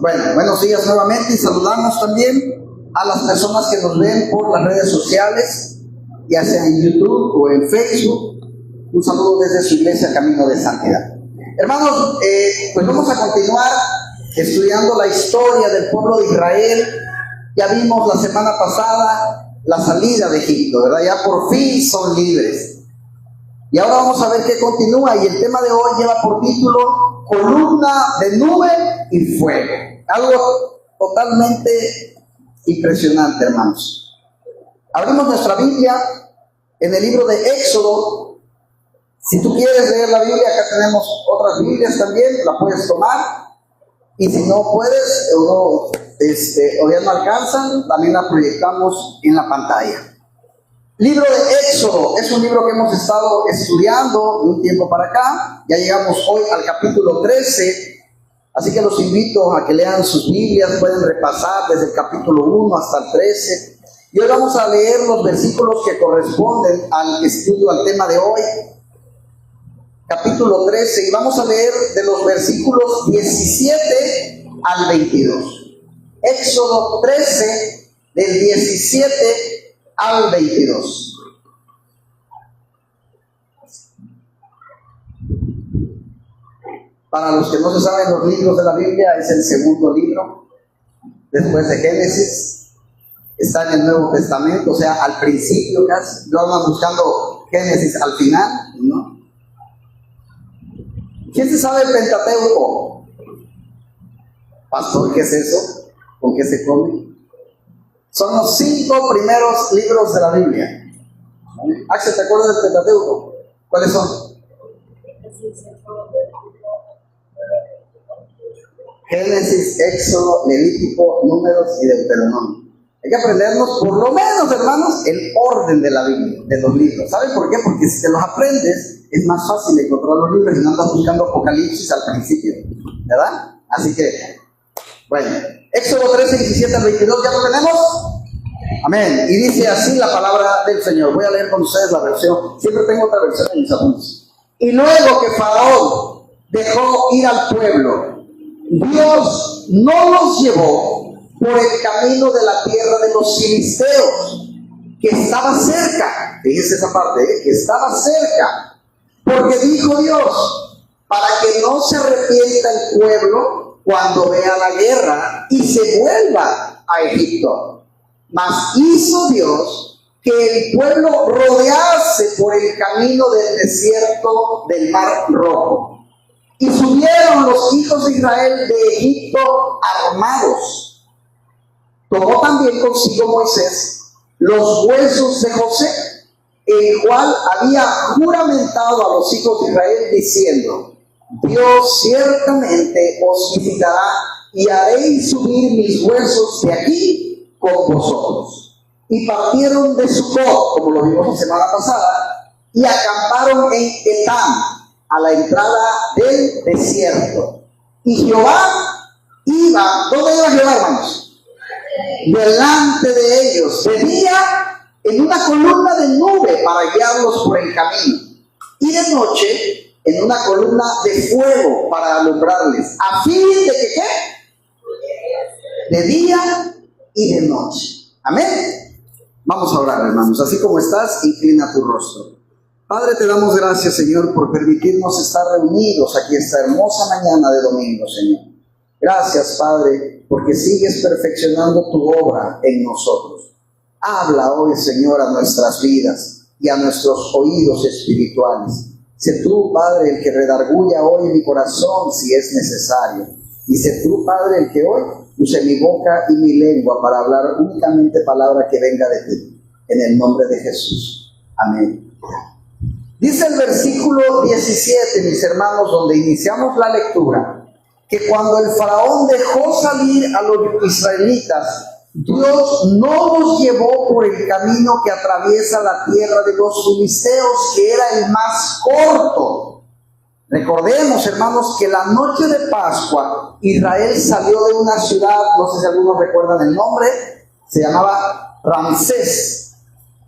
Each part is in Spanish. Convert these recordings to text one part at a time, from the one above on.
Bueno, buenos días nuevamente y saludamos también a las personas que nos ven por las redes sociales, ya sea en YouTube o en Facebook. Un saludo desde su iglesia Camino de Santidad. Hermanos, pues vamos a continuar estudiando la historia del pueblo de Israel. Ya vimos la semana pasada la salida de Egipto, ¿verdad? Ya por fin son libres. Y ahora vamos a ver qué continúa, y el tema de hoy lleva por título Columna de nube y fuego. Algo totalmente impresionante, hermanos. Abrimos nuestra Biblia en el libro de Éxodo. Si tú quieres leer la Biblia, acá tenemos otras Biblias también, la puedes tomar. Y si no puedes o ya no alcanzan, también la proyectamos en la pantalla. Libro de Éxodo es un libro que hemos estado estudiando de un tiempo para acá. Ya llegamos hoy al capítulo 13, así que los invito a que lean sus Biblias. Pueden repasar desde el capítulo 1 hasta el 13. Y hoy vamos a leer los versículos que corresponden al estudio, al tema de hoy. Capítulo 13, y vamos a leer de los versículos 17 al 22. Éxodo 13, del 17 al 22. Para los que no se saben los libros de la Biblia, es el segundo libro después de Génesis. Está en el Nuevo Testamento, o sea, al principio casi. Yo ando buscando Génesis al final, ¿no? ¿Quién se sabe el Pentateuco? Pastor, ¿qué es eso? ¿Con qué se come? Son los 5 primeros libros de la Biblia. Axel, ¿te acuerdas del Pentateuco? ¿Cuáles son? Génesis, Éxodo, Levítico, Números y Deuteronomio. Hay que aprendernos, por lo menos, hermanos, el orden de la Biblia, de los libros. ¿Saben por qué? Porque si te los aprendes, es más fácil encontrar los libros y no andas buscando Apocalipsis al principio, ¿verdad? Así que, bueno, Éxodo 13, 17 al 22, ¿ya lo tenemos? Amén. Y dice así la palabra del Señor. Voy a leer con ustedes la versión. Siempre tengo otra versión en mis apuntes. Y luego que Faraón dejó ir al pueblo, Dios no los llevó por el camino de la tierra de los filisteos, que estaba cerca. Fíjense esa parte, que estaba cerca. Porque dijo Dios, para que no se arrepienta el pueblo cuando vea la guerra y se vuelva a Egipto. Mas hizo Dios que el pueblo rodease por el camino del desierto del Mar Rojo. Y subieron los hijos de Israel de Egipto armados. Tomó también consigo Moisés los huesos de José, el cual había juramentado a los hijos de Israel diciendo: Dios ciertamente os visitará y haréis subir mis huesos de aquí con vosotros. Y partieron de Sucot, como lo vimos la semana pasada, y acamparon en Etam, a la entrada del desierto. Y Jehová iba, ¿dónde iba Jehová, hermanos? Delante de ellos, de día en una columna de nube para guiarlos por el camino, y de noche en una columna de fuego para alumbrarles, a fin de que ¿qué? De día y de noche. Amén. Vamos a orar, hermanos. Así como estás, inclina tu rostro. Padre, te damos gracias, Señor, por permitirnos estar reunidos aquí esta hermosa mañana de domingo, Señor. Gracias, Padre, porque sigues perfeccionando tu obra en nosotros. Habla hoy, Señor, a nuestras vidas y a nuestros oídos espirituales. Sé tú, Padre, el que redarguya hoy mi corazón si es necesario. Y sé tú, Padre, el que hoy use mi boca y mi lengua para hablar únicamente palabra que venga de ti. En el nombre de Jesús. Amén. Dice el versículo 17, mis hermanos, donde iniciamos la lectura, que cuando el faraón dejó salir a los israelitas, Dios no los llevó por el camino que atraviesa la tierra de los filisteos, que era el más corto. Recordemos, hermanos, que la noche de Pascua, Israel salió de una ciudad, no sé si algunos recuerdan el nombre, se llamaba Ramsés,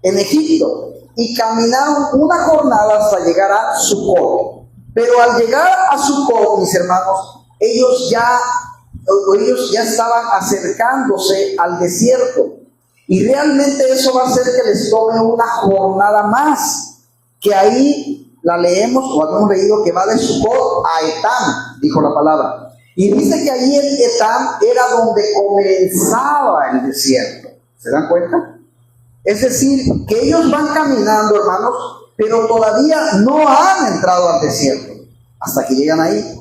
en Egipto, y caminaron una jornada hasta llegar a Sucot. Pero al llegar a Sucot, mis hermanos, ellos ya ellos ya estaban acercándose al desierto. Y realmente eso va a hacer que les tome una jornada más, que ahí la leemos o hemos leído que va de Sucot a Etam, dijo la palabra. Y dice que ahí en Etam era donde comenzaba el desierto. ¿Se dan cuenta? Es decir, que ellos van caminando, hermanos, pero todavía no han entrado al desierto hasta que llegan ahí.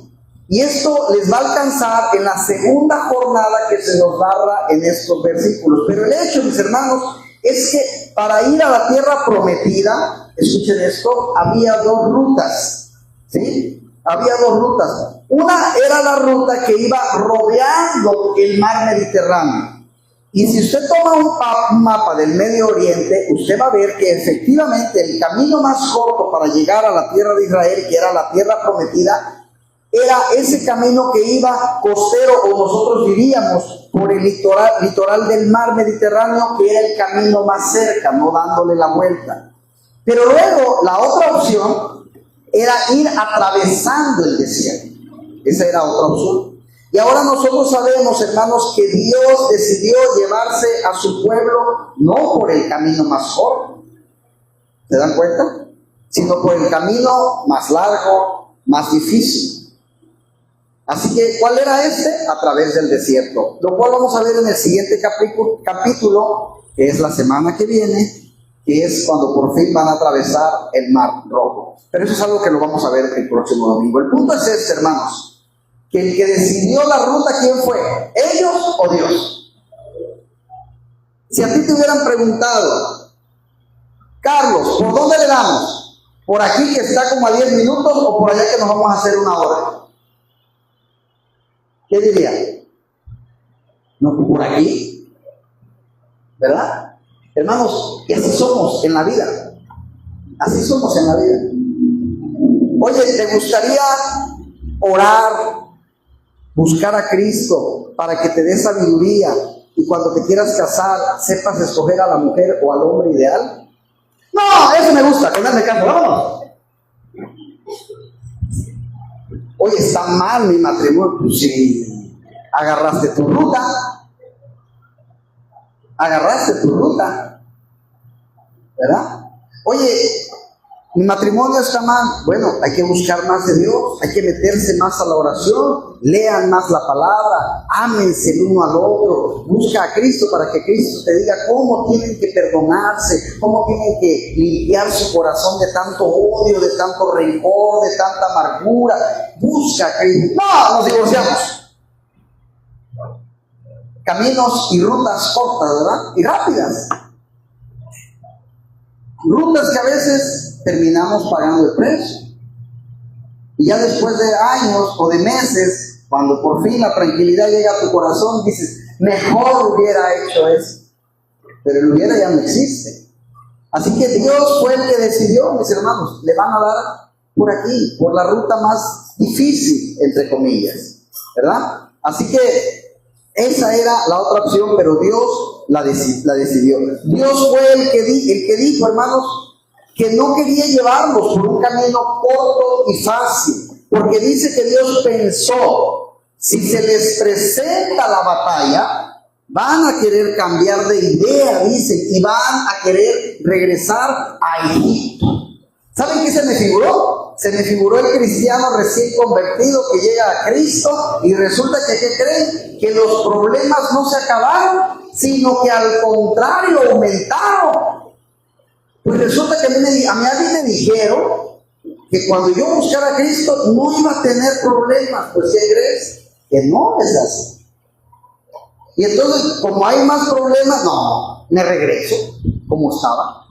Y esto les va a alcanzar en la segunda jornada que se nos narra en estos versículos. Pero el hecho, mis hermanos, es que para ir a la tierra prometida, escuchen esto, había dos rutas, ¿sí? Había dos rutas. Una era la ruta que iba rodeando el mar Mediterráneo. Y si usted toma un mapa del Medio Oriente, usted va a ver que efectivamente el camino más corto para llegar a la tierra de Israel, que era la tierra prometida, era ese camino que iba costero, o nosotros diríamos por el litoral del mar Mediterráneo, que era el camino más cerca, no dándole la vuelta. Pero luego la otra opción era ir atravesando el desierto. Esa era otra opción. Y ahora nosotros sabemos, hermanos, que Dios decidió llevarse a su pueblo no por el camino más corto, ¿se dan cuenta? Sino por el camino más largo, más difícil. Así que, ¿cuál era este? A través del desierto. Lo cual vamos a ver en el siguiente capítulo, que es la semana que viene, que es cuando por fin van a atravesar el Mar Rojo. Pero eso es algo que lo vamos a ver el próximo domingo. El punto es este, hermanos, que el que decidió la ruta, ¿quién fue? ¿Ellos o Dios? Si a ti te hubieran preguntado, Carlos, ¿por dónde le damos? ¿Por aquí que está como a 10 minutos o por allá que nos vamos a hacer una hora? ¿Qué diría? No, por aquí, ¿verdad? Hermanos, y así somos en la vida. Así somos en la vida. Oye, ¿te gustaría orar, buscar a Cristo para que te dé sabiduría y cuando te quieras casar sepas escoger a la mujer o al hombre ideal? No, eso me gusta, con él me canto, vámonos. Oye, está mal mi matrimonio. Pues si agarraste tu ruta, ¿verdad? Oye, mi matrimonio está mal. Bueno, hay que buscar más de Dios, hay que meterse más a la oración, lean más la palabra, ámense el uno al otro, busca a Cristo para que Cristo te diga cómo tienen que perdonarse, cómo tienen que limpiar su corazón de tanto odio, de tanto rencor, de tanta amargura. Busca a Cristo. No, nos divorciamos. Caminos y rutas cortas, ¿verdad? Y rápidas. Rutas que a veces terminamos pagando el precio. Y ya después de años o de meses, cuando por fin la tranquilidad llega a tu corazón, dices, mejor hubiera hecho eso. Pero el hubiera ya no existe. Así que Dios fue el que decidió, mis hermanos, le van a dar por aquí, por la ruta más difícil, entre comillas, ¿verdad? Así que esa era la otra opción, pero Dios la decidió. Dios fue el que dijo, hermanos, que no quería llevarlos por un camino corto y fácil, porque dice que Dios pensó, si se les presenta la batalla, van a querer cambiar de idea, dice, y van a querer regresar a Egipto. ¿Saben qué se me figuró? Se me figuró el cristiano recién convertido que llega a Cristo y resulta que, ¿qué creen? Que los problemas no se acabaron, sino que al contrario aumentaron. Pues resulta que a mí me dijeron que cuando yo buscara a Cristo no iba a tener problemas. Pues ¿qué crees? Que no es así. Y entonces, como hay más problemas, no, me regreso como estaba,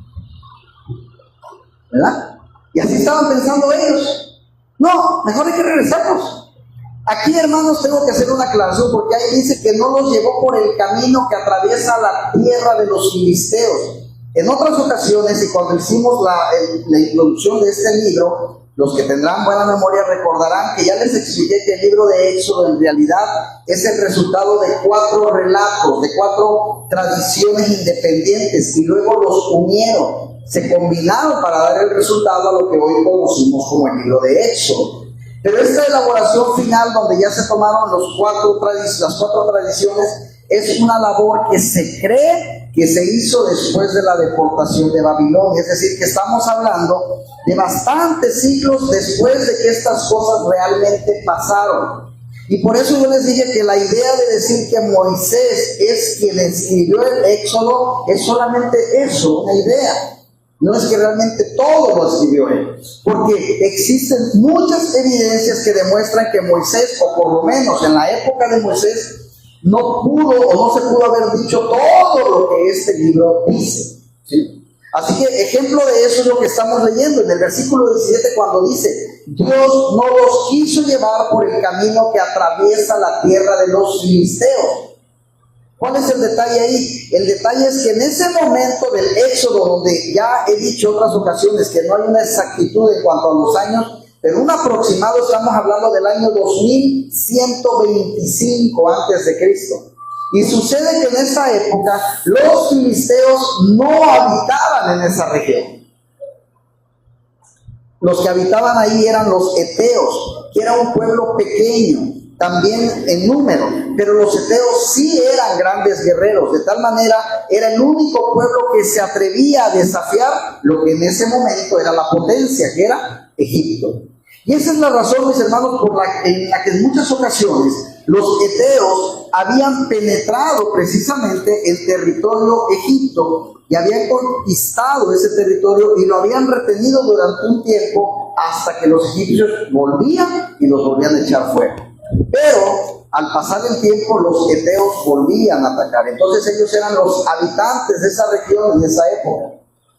¿verdad? Y así estaban pensando ellos. No, mejor hay que regresarnos. Aquí, hermanos, tengo que hacer una aclaración, porque ahí dice que no los llevó por el camino que atraviesa la tierra de los filisteos. En otras ocasiones, y cuando hicimos la introducción de este libro, los que tendrán buena memoria recordarán que ya les expliqué que el libro de Éxodo en realidad es el resultado de 4 relatos, de 4 tradiciones independientes, y luego los unieron, se combinaron para dar el resultado a lo que hoy conocimos como el libro de Éxodo. Pero esta elaboración final, donde ya se tomaron las cuatro tradiciones, es una labor que se cree que se hizo después de la deportación de Babilonia. Es decir, que estamos hablando de bastantes siglos después de que estas cosas realmente pasaron. Y por eso yo les dije que la idea de decir que Moisés es quien escribió el Éxodo es solamente eso, una idea. No es que realmente todo lo escribió él, porque existen muchas evidencias que demuestran que Moisés, o por lo menos en la época de Moisés, no pudo o no se pudo haber dicho todo lo que este libro dice, ¿sí? Así que ejemplo de eso es lo que estamos leyendo en el versículo 17, cuando dice: Dios no los quiso llevar por el camino que atraviesa la tierra de los filisteos. ¿Cuál es el detalle ahí? El detalle es que en ese momento del Éxodo, donde ya he dicho en otras ocasiones que no hay una exactitud en cuanto a los años, pero un aproximado, estamos hablando del año 2125 antes de Cristo. Y sucede que en esa época los filisteos no habitaban en esa región. Los que habitaban ahí eran los eteos, que era un pueblo pequeño, también en número, pero los eteos sí eran grandes guerreros, de tal manera era el único pueblo que se atrevía a desafiar lo que en ese momento era la potencia, que era Egipto. Y esa es la razón, mis hermanos, en la que en muchas ocasiones los eteos habían penetrado precisamente el territorio Egipto y habían conquistado ese territorio y lo habían retenido durante un tiempo hasta que los egipcios volvían y los volvían a echar fuera. Pero al pasar el tiempo los eteos volvían a atacar. Entonces ellos eran los habitantes de esa región en esa época.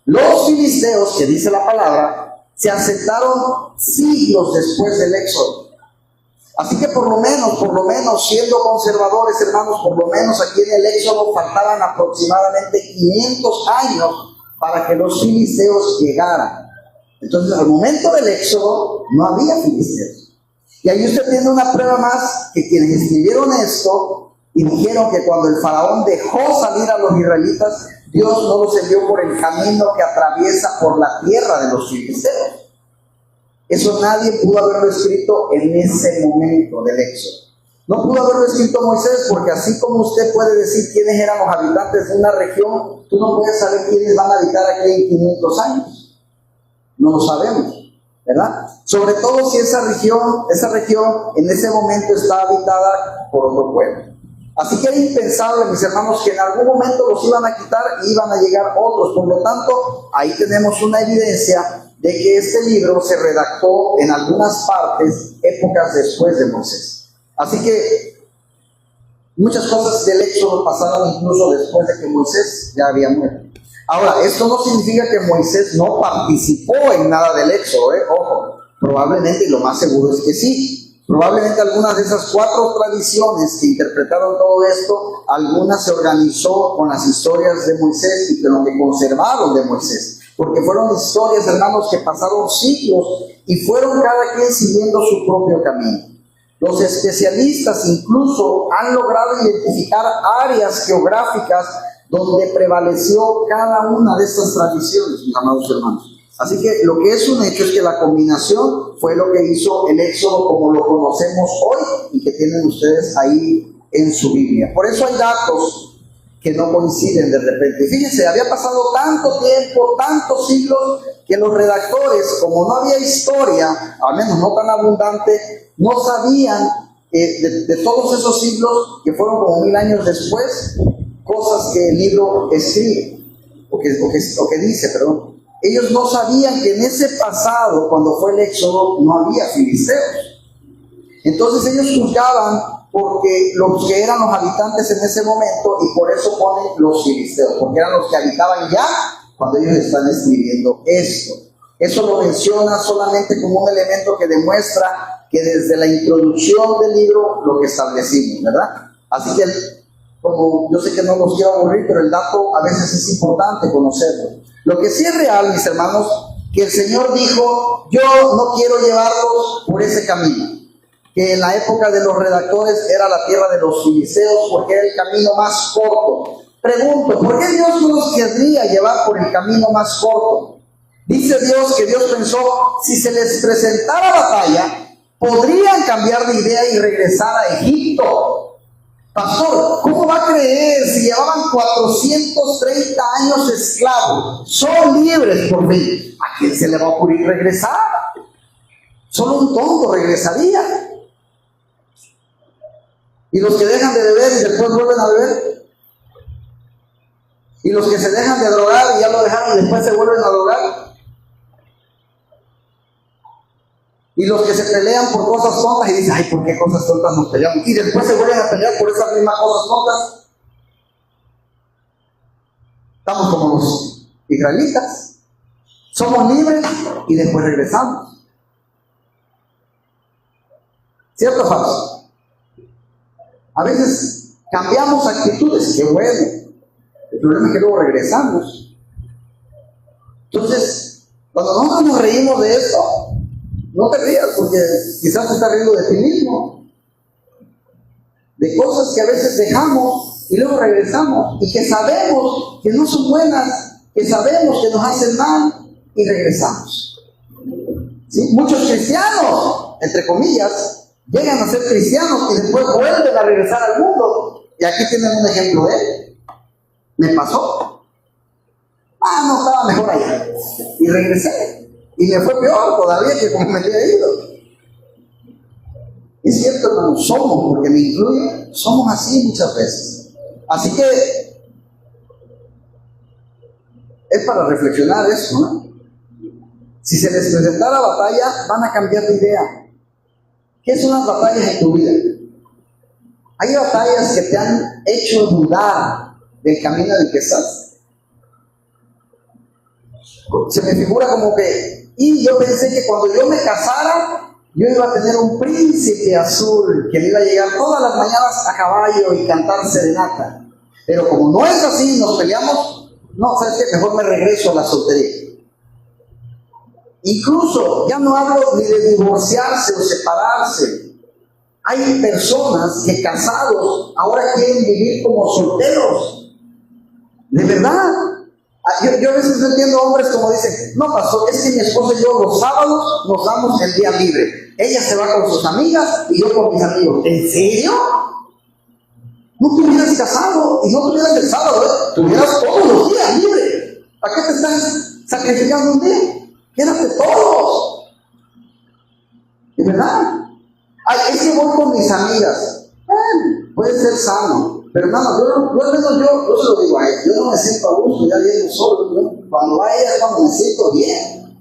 Los filisteos, que dice la palabra, se asentaron siglos después del Éxodo. Así que por lo menos, siendo conservadores, hermanos, por lo menos aquí en el Éxodo faltaban aproximadamente 500 años para que los filisteos llegaran. Entonces al momento del Éxodo no había filisteos. Y ahí usted tiene una prueba más, que quienes escribieron esto y dijeron que cuando el faraón dejó salir a los israelitas, Dios no los envió por el camino que atraviesa por la tierra de los filisteos. Eso nadie pudo haberlo escrito en ese momento del Éxodo. No pudo haberlo escrito Moisés, porque así como usted puede decir quiénes eran los habitantes de una región, tú no puedes saber quiénes van a habitar aquí en 500 años. No lo sabemos, ¿verdad? Sobre todo si esa región en ese momento está habitada por otro pueblo. Así que era impensable, mis hermanos, que en algún momento los iban a quitar y iban a llegar otros. Por lo tanto, ahí tenemos una evidencia de que este libro se redactó en algunas partes épocas después de Moisés. Así que muchas cosas del Éxodo pasaron incluso después de que Moisés ya había muerto. Ahora, esto no significa que Moisés no participó en nada del Éxodo, ojo, probablemente, y lo más seguro es que sí. Probablemente algunas de esas 4 tradiciones que interpretaron todo esto, algunas se organizó con las historias de Moisés y con lo que conservaron de Moisés. Porque fueron historias, hermanos, que pasaron siglos y fueron cada quien siguiendo su propio camino. Los especialistas incluso han logrado identificar áreas geográficas donde prevaleció cada una de estas tradiciones, mis amados hermanos. Así que lo que es un hecho es que la combinación fue lo que hizo el Éxodo como lo conocemos hoy y que tienen ustedes ahí en su Biblia. Por eso hay datos que no coinciden de repente. Fíjense, había pasado tanto tiempo, tantos siglos, que los redactores, como no había historia, al menos no tan abundante, no sabían de todos esos siglos, que fueron como 1000 años después, cosas que el libro escribe, o que dice, perdón. Ellos no sabían que en ese pasado, cuando fue el Éxodo, no había filisteos. Entonces ellos juzgaban porque los que eran los habitantes en ese momento, y por eso ponen los filisteos, porque eran los que habitaban ya cuando ellos están escribiendo esto. Eso lo menciona solamente como un elemento que demuestra que desde la introducción del libro lo que establecimos, ¿verdad? Así que, como yo sé que no los quiero aburrir, pero el dato a veces es importante conocerlo. Lo que sí es real, mis hermanos, que el Señor dijo: yo no quiero llevarlos por ese camino, que en la época de los redactores era la tierra de los filisteos, porque era el camino más corto. Pregunto, ¿por qué Dios no los querría llevar por el camino más corto? Dice Dios que Dios pensó, si se les presentara batalla, podrían cambiar de idea y regresar a Egipto. Pastor, ¿cómo va a creer si llevaban 430 años esclavos? Son libres por fin. ¿A quién se le va a ocurrir regresar? Solo un tonto regresaría. Y los que dejan de beber y después vuelven a beber. Y los que se dejan de drogar y ya lo dejaron y después se vuelven a drogar. Y los que se pelean por cosas tontas y dicen, ay, ¿por qué cosas tontas nos peleamos? Y después se vuelven a pelear por esas mismas cosas tontas. Estamos como los israelitas. Somos libres y después regresamos. ¿Cierto o falso? A veces cambiamos actitudes, qué bueno. El problema es que luego regresamos. Entonces, cuando nosotros nos reímos de esto, no te rías porque quizás te estás riendo de ti mismo. De cosas que a veces dejamos y luego regresamos y que sabemos que no son buenas, que sabemos que nos hacen mal y regresamos. ¿Sí? Muchos cristianos, entre comillas, llegan a ser cristianos y después vuelven a regresar al mundo. Y aquí tienen un ejemplo de él. Me pasó. No, estaba mejor allá. Y regresé. Y me fue peor todavía que como me había ido. Es cierto, hermano, somos, porque me incluye, somos así muchas veces. Así que es para reflexionar eso, ¿no? Si se les presentara batalla, van a cambiar de idea. ¿Qué son las batallas en tu vida? Hay batallas que te han hecho dudar del camino en el que estás. Se me figura como que, y yo pensé que cuando yo me casara, yo iba a tener un príncipe azul que me iba a llegar todas las mañanas a caballo y cantar serenata. Pero como no es así, nos peleamos, no, ¿sabes qué? Mejor me regreso a la soltería. Incluso, ya no hablo ni de divorciarse o separarse. Hay personas que casados ahora quieren vivir como solteros. De verdad. Yo a veces no entiendo hombres como dicen, no pastor, es que mi esposa y yo los sábados nos damos el día libre. Ella se va con sus amigas y yo con mis amigos. ¿En serio? No te hubieras casado y no tuvieras el sábado, tuvieras todos los días libre. ¿Para qué te estás sacrificando un día? Quédate todos. ¿De verdad? Ay, es que voy con mis amigas. Puede ser sano. Pero hermano, yo se lo digo a ella, yo no me siento a gusto, ya viendo solo, ¿no? Cuando va ella es cuando me siento bien.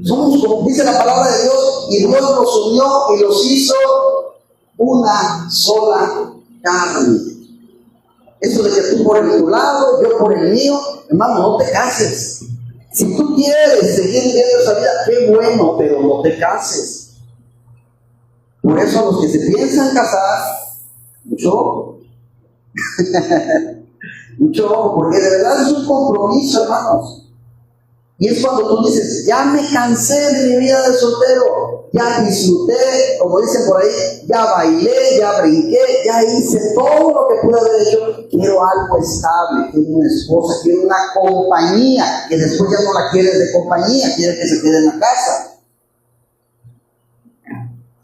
Somos, como dice la palabra de Dios, y Dios los unió y los hizo una sola carne. Eso de que tú por tu lado, yo por el mío, hermano, no te cases. Si tú quieres seguir viviendo esa vida, qué bueno, pero no te cases. Por eso a los que se piensan casar, mucho mucho ojo, porque de verdad es un compromiso, hermanos. Y es cuando tú dices, ya me cansé de mi vida de soltero, ya disfruté, como dicen por ahí, ya bailé, ya brinqué, ya hice todo lo que pude haber hecho. Quiero algo estable, quiero una esposa, quiero una compañía, que después ya no la quieres de compañía, quieres que se quede en la casa.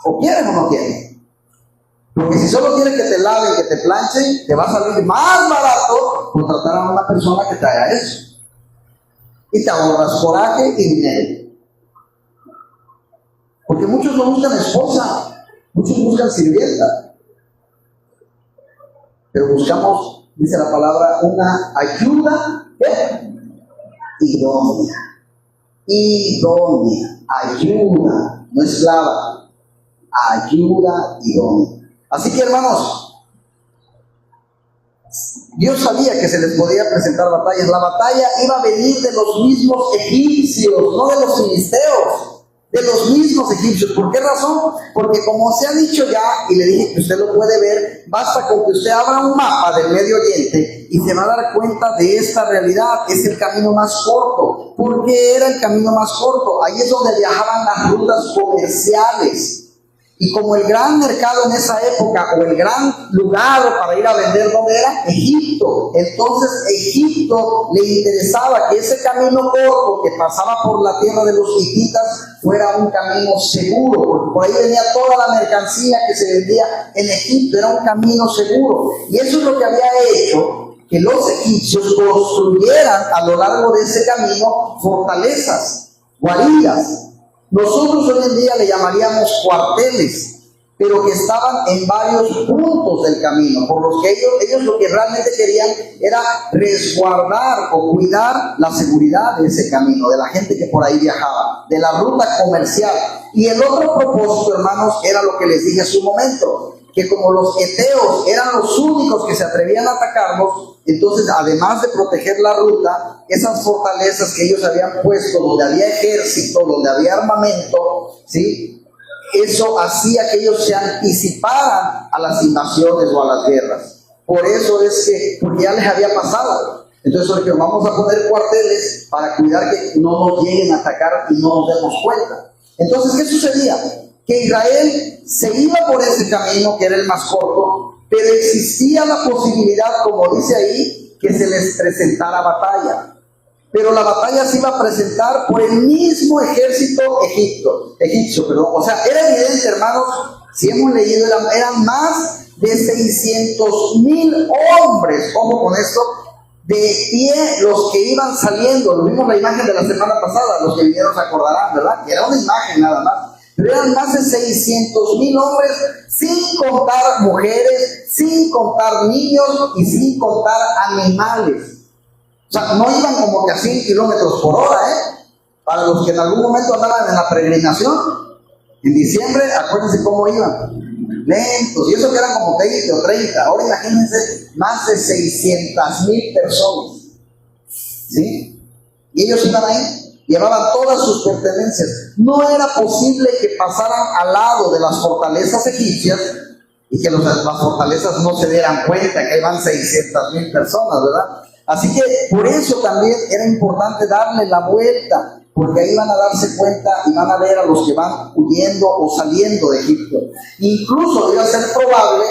¿O quieres o no quieres? Porque si solo quieres que te laven, que te planchen, te va a salir más barato contratar a una persona que te haga eso. Y te ahorras coraje y dinero. Porque muchos no buscan esposa, muchos buscan sirvienta. Pero buscamos, dice la palabra, una ayuda, ¿qué? Idónea. Idónea. Ayuda, no esclava. Ayuda idónea. Así que, hermanos, Dios sabía que se les podía presentar batallas. La batalla iba a venir de los mismos egipcios, no de los filisteos, de los mismos egipcios. ¿Por qué razón? Porque como se ha dicho ya, y le dije que usted lo puede ver, basta con que usted abra un mapa del Medio Oriente y se va a dar cuenta de esta realidad. Es el camino más corto. ¿Por qué era el camino más corto? Ahí es donde viajaban las rutas comerciales. Y como el gran mercado en esa época, o el gran lugar para ir a vender, ¿dónde era? Egipto. Entonces Egipto le interesaba que ese camino corto que pasaba por la tierra de los hititas fuera un camino seguro, porque por ahí venía toda la mercancía que se vendía en Egipto, era un camino seguro. Y eso es lo que había hecho que los egipcios construyeran a lo largo de ese camino fortalezas, guaridas. Nosotros hoy en día le llamaríamos cuarteles, pero que estaban en varios puntos del camino, por los que ellos lo que realmente querían era resguardar o cuidar la seguridad de ese camino, de la gente que por ahí viajaba, de la ruta comercial. Y el otro propósito, hermanos, era lo que les dije hace un momento, que como los eteos eran los únicos que se atrevían a atacarlos, entonces además de proteger la ruta, esas fortalezas que ellos habían puesto, donde había ejército, donde había armamento, ¿sí?, eso hacía que ellos se anticiparan a las invasiones o a las guerras. Por eso es que, porque ya les había pasado. Entonces porque vamos a poner cuarteles para cuidar que no nos lleguen a atacar y no nos demos cuenta. Entonces, ¿qué sucedía? Que Israel se iba por ese camino que era el más corto, pero existía la posibilidad, como dice ahí, que se les presentara batalla. Pero la batalla se iba a presentar por el mismo ejército egipcio. O sea, era evidente, hermanos, si hemos leído, eran más de 600,000 hombres, ojo con esto, de pie los que iban saliendo. Lo vimos la imagen de la semana pasada, los que vinieron se acordarán, ¿verdad? Que era una imagen nada más. Pero eran más de 600,000 hombres, sin contar mujeres, sin contar niños y sin contar animales. O sea, no iban como que a 100 kilómetros por hora, Para los que en algún momento andaban en la peregrinación, en diciembre, acuérdense cómo iban. Lentos, y eso que eran como 20 o 30. Ahora imagínense, más de 600,000 personas. ¿Sí? Y ellos iban ahí, llevaban todas sus pertenencias. No era posible que pasaran al lado de las fortalezas egipcias y que las fortalezas no se dieran cuenta que iban 600,000 personas, ¿verdad? Así que por eso también era importante darle la vuelta, porque ahí van a darse cuenta y van a ver a los que van huyendo o saliendo de Egipto. Incluso iba a ser probable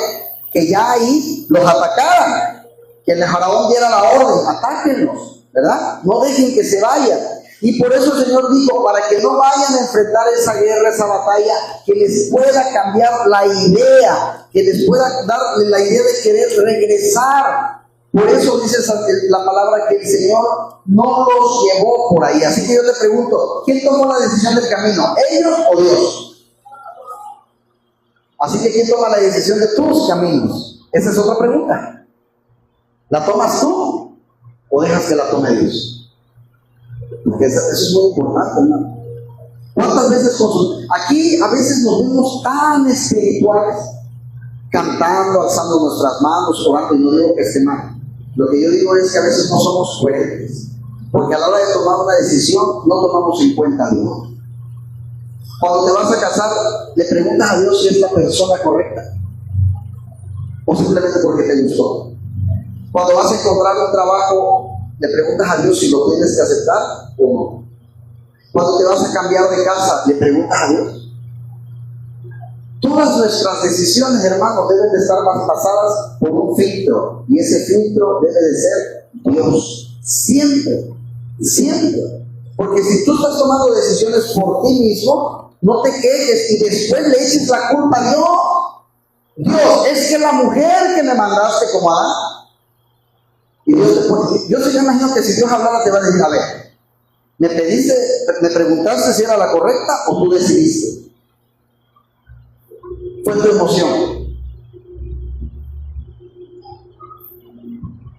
que ya ahí los atacaran, que el faraón diera la orden, atáquenlos, ¿verdad? No dejen que se vayan. Y por eso el Señor dijo, para que no vayan a enfrentar esa guerra, esa batalla, que les pueda cambiar la idea, que les pueda darle la idea de querer regresar. Por eso dice la palabra que el Señor no los llevó por ahí. Así que yo le pregunto, ¿quién tomó la decisión del camino? ¿Ellos o Dios? Así que ¿quién toma la decisión de tus caminos? Esa es otra pregunta. ¿La tomas tú o dejas que la tome Dios? Porque eso es muy importante, ¿no? ¿Cuántas veces aquí a veces nos vemos tan espirituales, cantando, alzando nuestras manos, orando? Y no digo que esté mal. Lo que yo digo es que a veces no somos coherentes, porque a la hora de tomar una decisión no tomamos en cuenta a Dios. Cuando te vas a casar, le preguntas a Dios si es la persona correcta, o simplemente porque te gustó. Cuando vas a encontrar un trabajo, le preguntas a Dios si lo tienes que aceptar o no. Cuando te vas a cambiar de casa, le preguntas a Dios. Todas nuestras decisiones, hermanos, deben de estar basadas por un filtro, y ese filtro debe de ser Dios, siempre, siempre. Porque si tú estás tomando decisiones por ti mismo, no te quejes y después le eches la culpa a Dios. Dios, es que la mujer que me mandaste como Adán. Y Dios te pone, yo me imagino que si Dios hablara te va a decir, a ver, me preguntaste si era la correcta o tú decidiste. Fue tu emoción.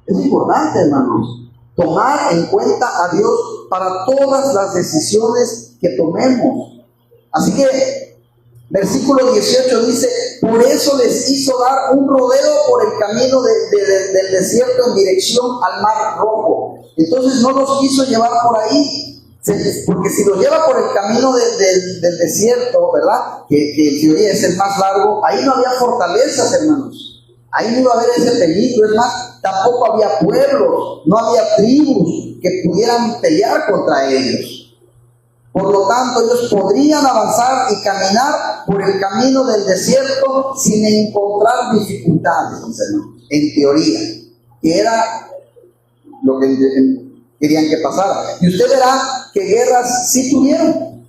Es importante, hermanos, tomar en cuenta a Dios para todas las decisiones que tomemos. Así que, versículo 18 dice, por eso les hizo dar un rodeo por el camino del desierto en dirección al Mar Rojo. Entonces no los quiso llevar por ahí. Porque si lo lleva por el camino del desierto, ¿verdad? Que en teoría es el más largo, ahí no había fortalezas, hermanos. Ahí no iba a haber ese peligro. Es más, tampoco había pueblos, no había tribus que pudieran pelear contra ellos. Por lo tanto, ellos podrían avanzar y caminar por el camino del desierto sin encontrar dificultades, mis hermanos, en teoría, que era lo que querían que pasara. Y usted verá que guerras sí tuvieron,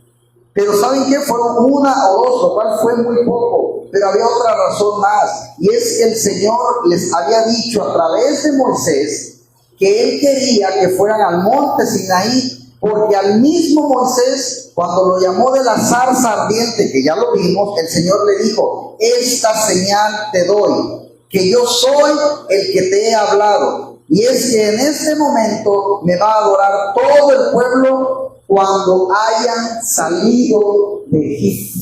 pero ¿saben qué? Fueron una o dos, lo cual fue muy poco. Pero había otra razón más, y es que el Señor les había dicho a través de Moisés que Él quería que fueran al monte Sinaí, porque al mismo Moisés, cuando lo llamó de la zarza ardiente, que ya lo vimos, el Señor le dijo: esta señal te doy, que yo soy el que te he hablado, y es que en este momento me va a adorar todo el pueblo cuando hayan salido de Egipto.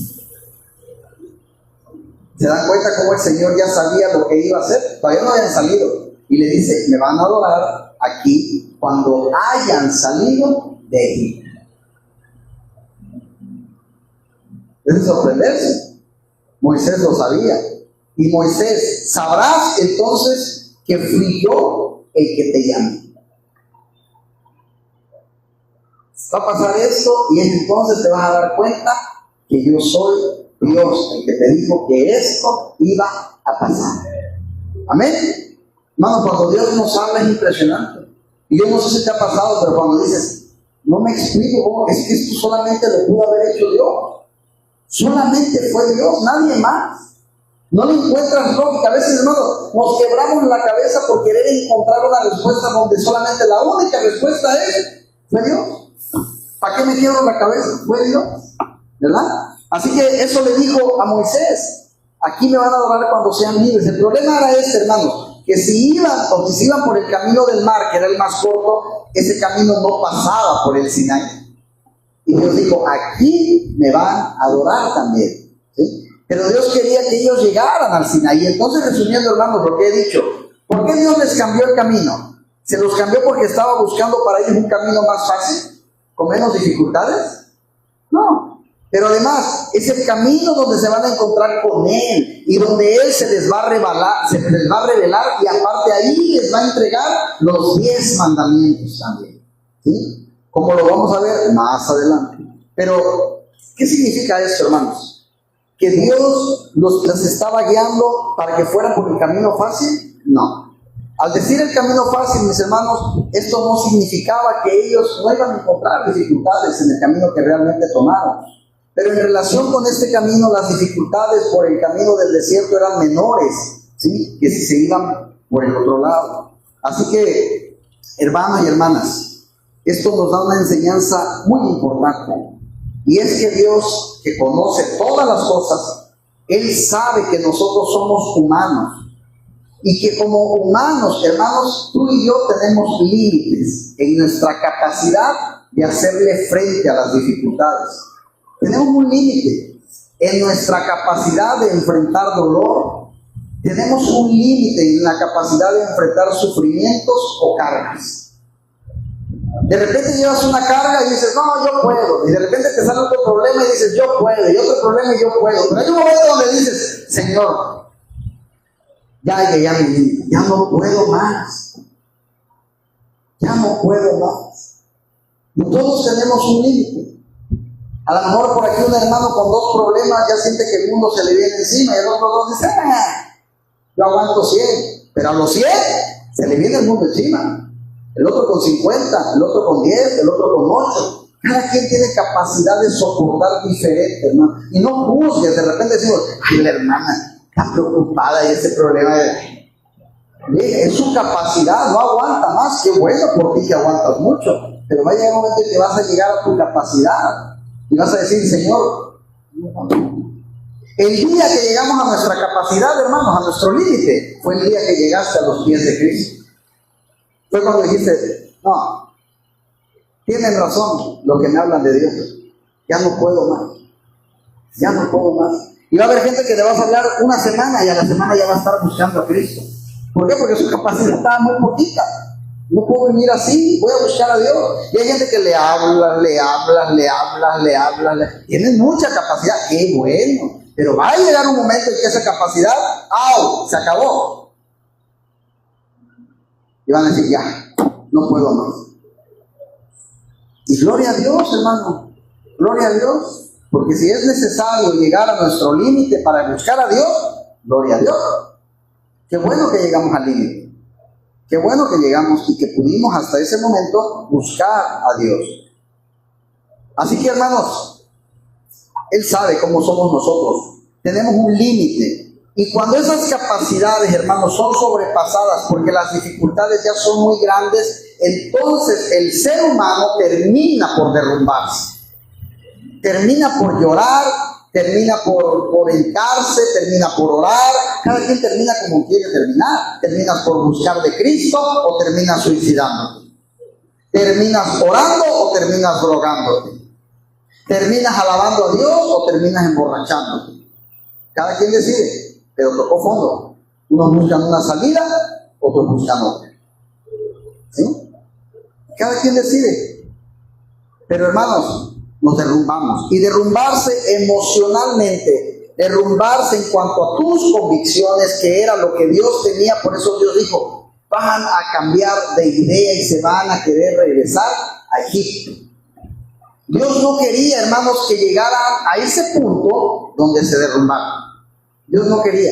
¿Se dan cuenta cómo el Señor ya sabía lo que iba a hacer? Todavía no habían salido. Y le dice: me van a adorar aquí cuando hayan salido de Egipto. Es sorprenderse. Moisés lo sabía. Y Moisés: sabrás entonces que fui yo el que te llamé. Va a pasar esto y entonces te vas a dar cuenta que yo soy Dios, el que te dijo que esto iba a pasar. Amén. Hermano, cuando Dios nos habla es impresionante. Y yo no sé si te ha pasado, pero cuando dices: no me explico, es que esto solamente lo pudo haber hecho Dios. Solamente fue Dios, nadie más. No le encuentras lógica. A veces, hermano, nos quebramos la cabeza por querer encontrar una respuesta donde solamente la única respuesta es: fue Dios. ¿Para qué me quiebro la cabeza? Fue Dios, ¿verdad? Así que eso le dijo a Moisés: aquí me van a adorar cuando sean libres. El problema era este, hermano, que si se iban por el camino del mar, que era el más corto, ese camino no pasaba por el Sinaí. Y Dios dijo: aquí me van a adorar también, ¿sí? Pero Dios quería que ellos llegaran al Sinaí. Entonces, resumiendo, hermanos, lo que he dicho, ¿por qué Dios les cambió el camino? ¿Se los cambió porque estaba buscando para ellos un camino más fácil, con menos dificultades? No. Pero además, es el camino donde se van a encontrar con Él y donde Él se les va a revelar, y aparte ahí les va a entregar los 10 mandamientos también, ¿sí? Como lo vamos a ver más adelante. Pero, ¿qué significa esto, hermanos? ¿Que Dios los estaba guiando para que fueran por el camino fácil? No. Al decir el camino fácil, mis hermanos, esto no significaba que ellos no iban a encontrar dificultades en el camino que realmente tomaron. Pero en relación con este camino, las dificultades por el camino del desierto eran menores, ¿sí?, que si se iban por el otro lado. Así que, hermanos y hermanas, esto nos da una enseñanza muy importante. Y es que Dios, que conoce todas las cosas, Él sabe que nosotros somos humanos. Y que como humanos, hermanos, tú y yo tenemos límites en nuestra capacidad de hacerle frente a las dificultades. Tenemos un límite en nuestra capacidad de enfrentar dolor. Tenemos un límite en la capacidad de enfrentar sufrimientos o cargas. De repente llevas una carga y dices: no, yo puedo. Y de repente te sale otro problema y dices: yo puedo. Y otro problema y yo puedo. Pero hay un momento donde dices: Señor, ya llegué a mi límite, ya no puedo más. Ya no puedo más. Y todos tenemos un límite. A lo mejor por aquí un hermano con 2 problemas ya siente que el mundo se le viene encima, y el otro 2 dice: yo aguanto 100. Pero a los 100 se le viene el mundo encima. El otro con 50, el otro con 10, el otro con 8. Cada quien tiene capacidad de soportar diferente, hermano. Y no juzgues. De repente decimos: ay, la hermana está preocupada y ese problema es su capacidad, no aguanta más. Qué bueno por ti que aguantas mucho, pero va a llegar un momento en que vas a llegar a tu capacidad y vas a decir: Señor, el día que llegamos a nuestra capacidad, hermanos, a nuestro límite, fue el día que llegaste a los pies de Cristo. Fue cuando dijiste: no, tienen razón los que me hablan de Dios, ya no puedo más, ya no puedo más. Y va a haber gente que le vas a hablar una semana y a la semana ya va a estar buscando a Cristo. ¿Por qué? Porque su capacidad está muy poquita. No puedo vivir así, voy a buscar a Dios. Y hay gente que le hablas. Tienen mucha capacidad, qué bueno. Pero va a llegar un momento en que esa capacidad, ¡au!, se acabó. Y van a decir: ya, no puedo más. Y gloria a Dios, hermano. Gloria a Dios, porque si es necesario llegar a nuestro límite para buscar a Dios, gloria a Dios. Qué bueno que llegamos al límite. Qué bueno que llegamos y que pudimos hasta ese momento buscar a Dios. Así que, hermanos, Él sabe cómo somos nosotros. Tenemos un límite. Y cuando esas capacidades, hermanos, son sobrepasadas porque las dificultades ya son muy grandes, entonces el ser humano termina por derrumbarse. Termina por llorar, termina por hincarse, termina por orar. Cada quien termina como quiere terminar. Terminas por buscar de Cristo o terminas suicidándote. Terminas orando o terminas drogándote. Terminas alabando a Dios o terminas emborrachándote. Cada quien decide. Pero tocó fondo. Unos buscan una salida, otros buscan otra. ¿Sí? Cada quien decide. Pero, hermanos, nos derrumbamos. Y derrumbarse emocionalmente, derrumbarse en cuanto a tus convicciones, que era lo que Dios tenía. Por eso Dios dijo, van a cambiar de idea y se van a querer regresar a Egipto. Dios no quería, hermanos, que llegaran a ese punto donde se derrumbaran. Dios no quería.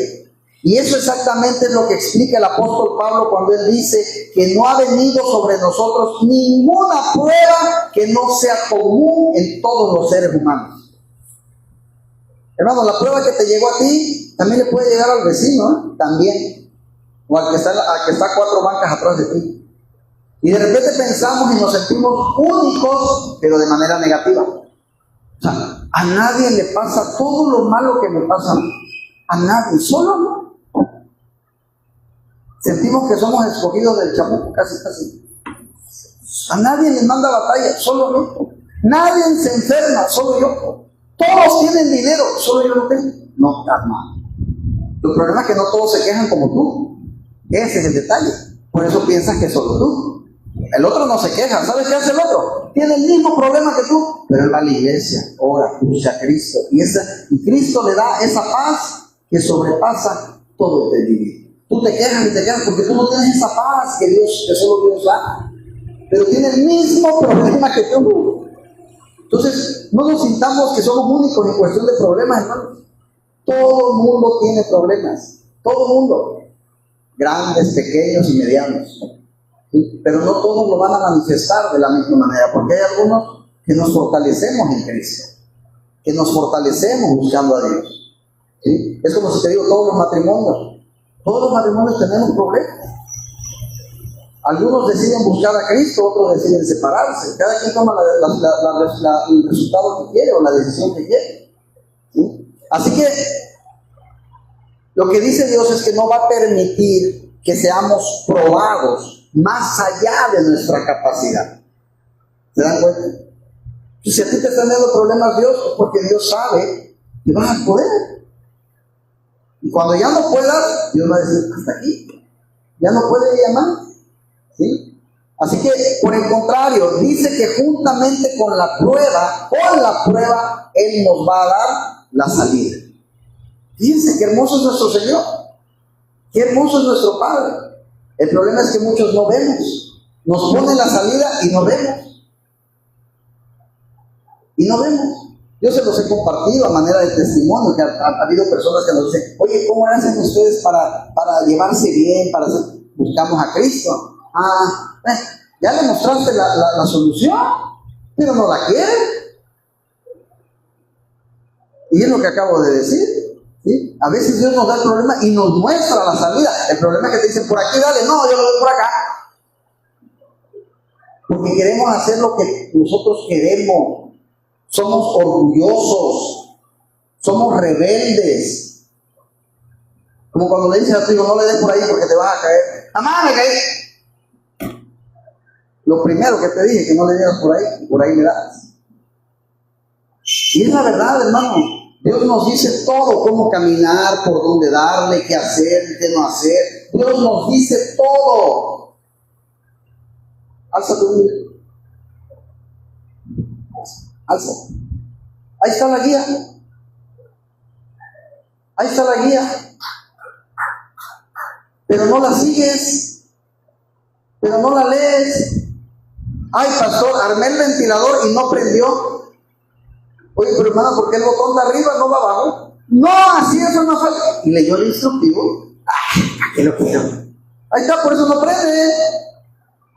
Y eso exactamente es lo que explica el apóstol Pablo cuando él dice que no ha venido sobre nosotros ninguna prueba que no sea común en todos los seres humanos. Hermano, la prueba que te llegó a ti también le puede llegar al vecino, ¿eh? También. O al que está 4 bancas atrás de ti. Y de repente pensamos y nos sentimos únicos, pero de manera negativa. O sea, a nadie le pasa todo lo malo que me pasa a mí. A nadie, solo no. Sentimos que somos escogidos del chamuco, casi. A nadie le manda batalla, solo yo. Nadie se enferma, solo yo. Todos tienen dinero, solo yo no tengo. No, estás mal. El problema es que no todos se quejan como tú. Ese es el detalle. Por eso piensas que solo tú. El otro no se queja. ¿Sabes qué hace el otro? Tiene el mismo problema que tú, pero él va a la iglesia, ora, busca a Cristo. Y Cristo le da esa paz que sobrepasa todo entendimiento. Tú te quejas y te quejas porque tú no tienes esa paz que solo Dios da. Pero tiene el mismo problema que tú. Entonces, no nos sintamos que somos únicos en cuestión de problemas, hermanos. Todo el mundo tiene problemas. Todo el mundo. Grandes, pequeños y medianos. ¿Sí? Pero no todos lo van a manifestar de la misma manera, porque hay algunos que nos fortalecemos en Cristo. Que nos fortalecemos buscando a Dios. ¿Sí? Es como si te digo, todos los matrimonios tenemos problemas. Algunos deciden buscar a Cristo, otros deciden separarse. Cada quien toma el resultado que quiere o la decisión que quiere. ¿Sí? Así que lo que dice Dios es que no va a permitir que seamos probados más allá de nuestra capacidad. ¿Se dan cuenta? Y si a ti te están dando problemas Dios, es porque Dios sabe que vas a poder. Y cuando ya no puedas, Dios va a decir, hasta aquí. Ya no puede llamar. ¿Sí? Así que, por el contrario, dice que juntamente con la prueba, Él nos va a dar la salida. Fíjense qué hermoso es nuestro Señor. Qué hermoso es nuestro Padre. El problema es que muchos no vemos. Nos pone la salida y no vemos. Yo se los he compartido a manera de testimonio, que ha habido personas que nos dicen, oye, ¿cómo hacen ustedes para llevarse bien, buscamos a Cristo? Ya le mostraste la solución, pero no la quieren. Y es lo que acabo de decir. ¿Sí? A veces Dios nos da el problema y nos muestra la salida. El problema es que te dicen, por aquí dale, no, yo lo doy por acá. Porque queremos hacer lo que nosotros queremos. Somos orgullosos, somos rebeldes. Como cuando le dices a tu hijo, no le des por ahí porque te vas a caer. ¡Mamá, me caí! Lo primero que te dije, que no le digas por ahí le das. Y es la verdad, hermano. Dios nos dice todo, cómo caminar, por dónde darle, qué hacer, qué no hacer. Dios nos dice todo. Alza tu vida. Alza. Ahí está la guía. Ahí está la guía. Pero no la sigues. Pero no la lees. Ay, pastor, armé el ventilador y no prendió. Oye, pero hermana, ¿por qué el botón de arriba no va abajo? No, así eso no fue. Y leyó el instructivo. ¡Ay, ¿para qué lo quiero? Ahí está, por eso no prende.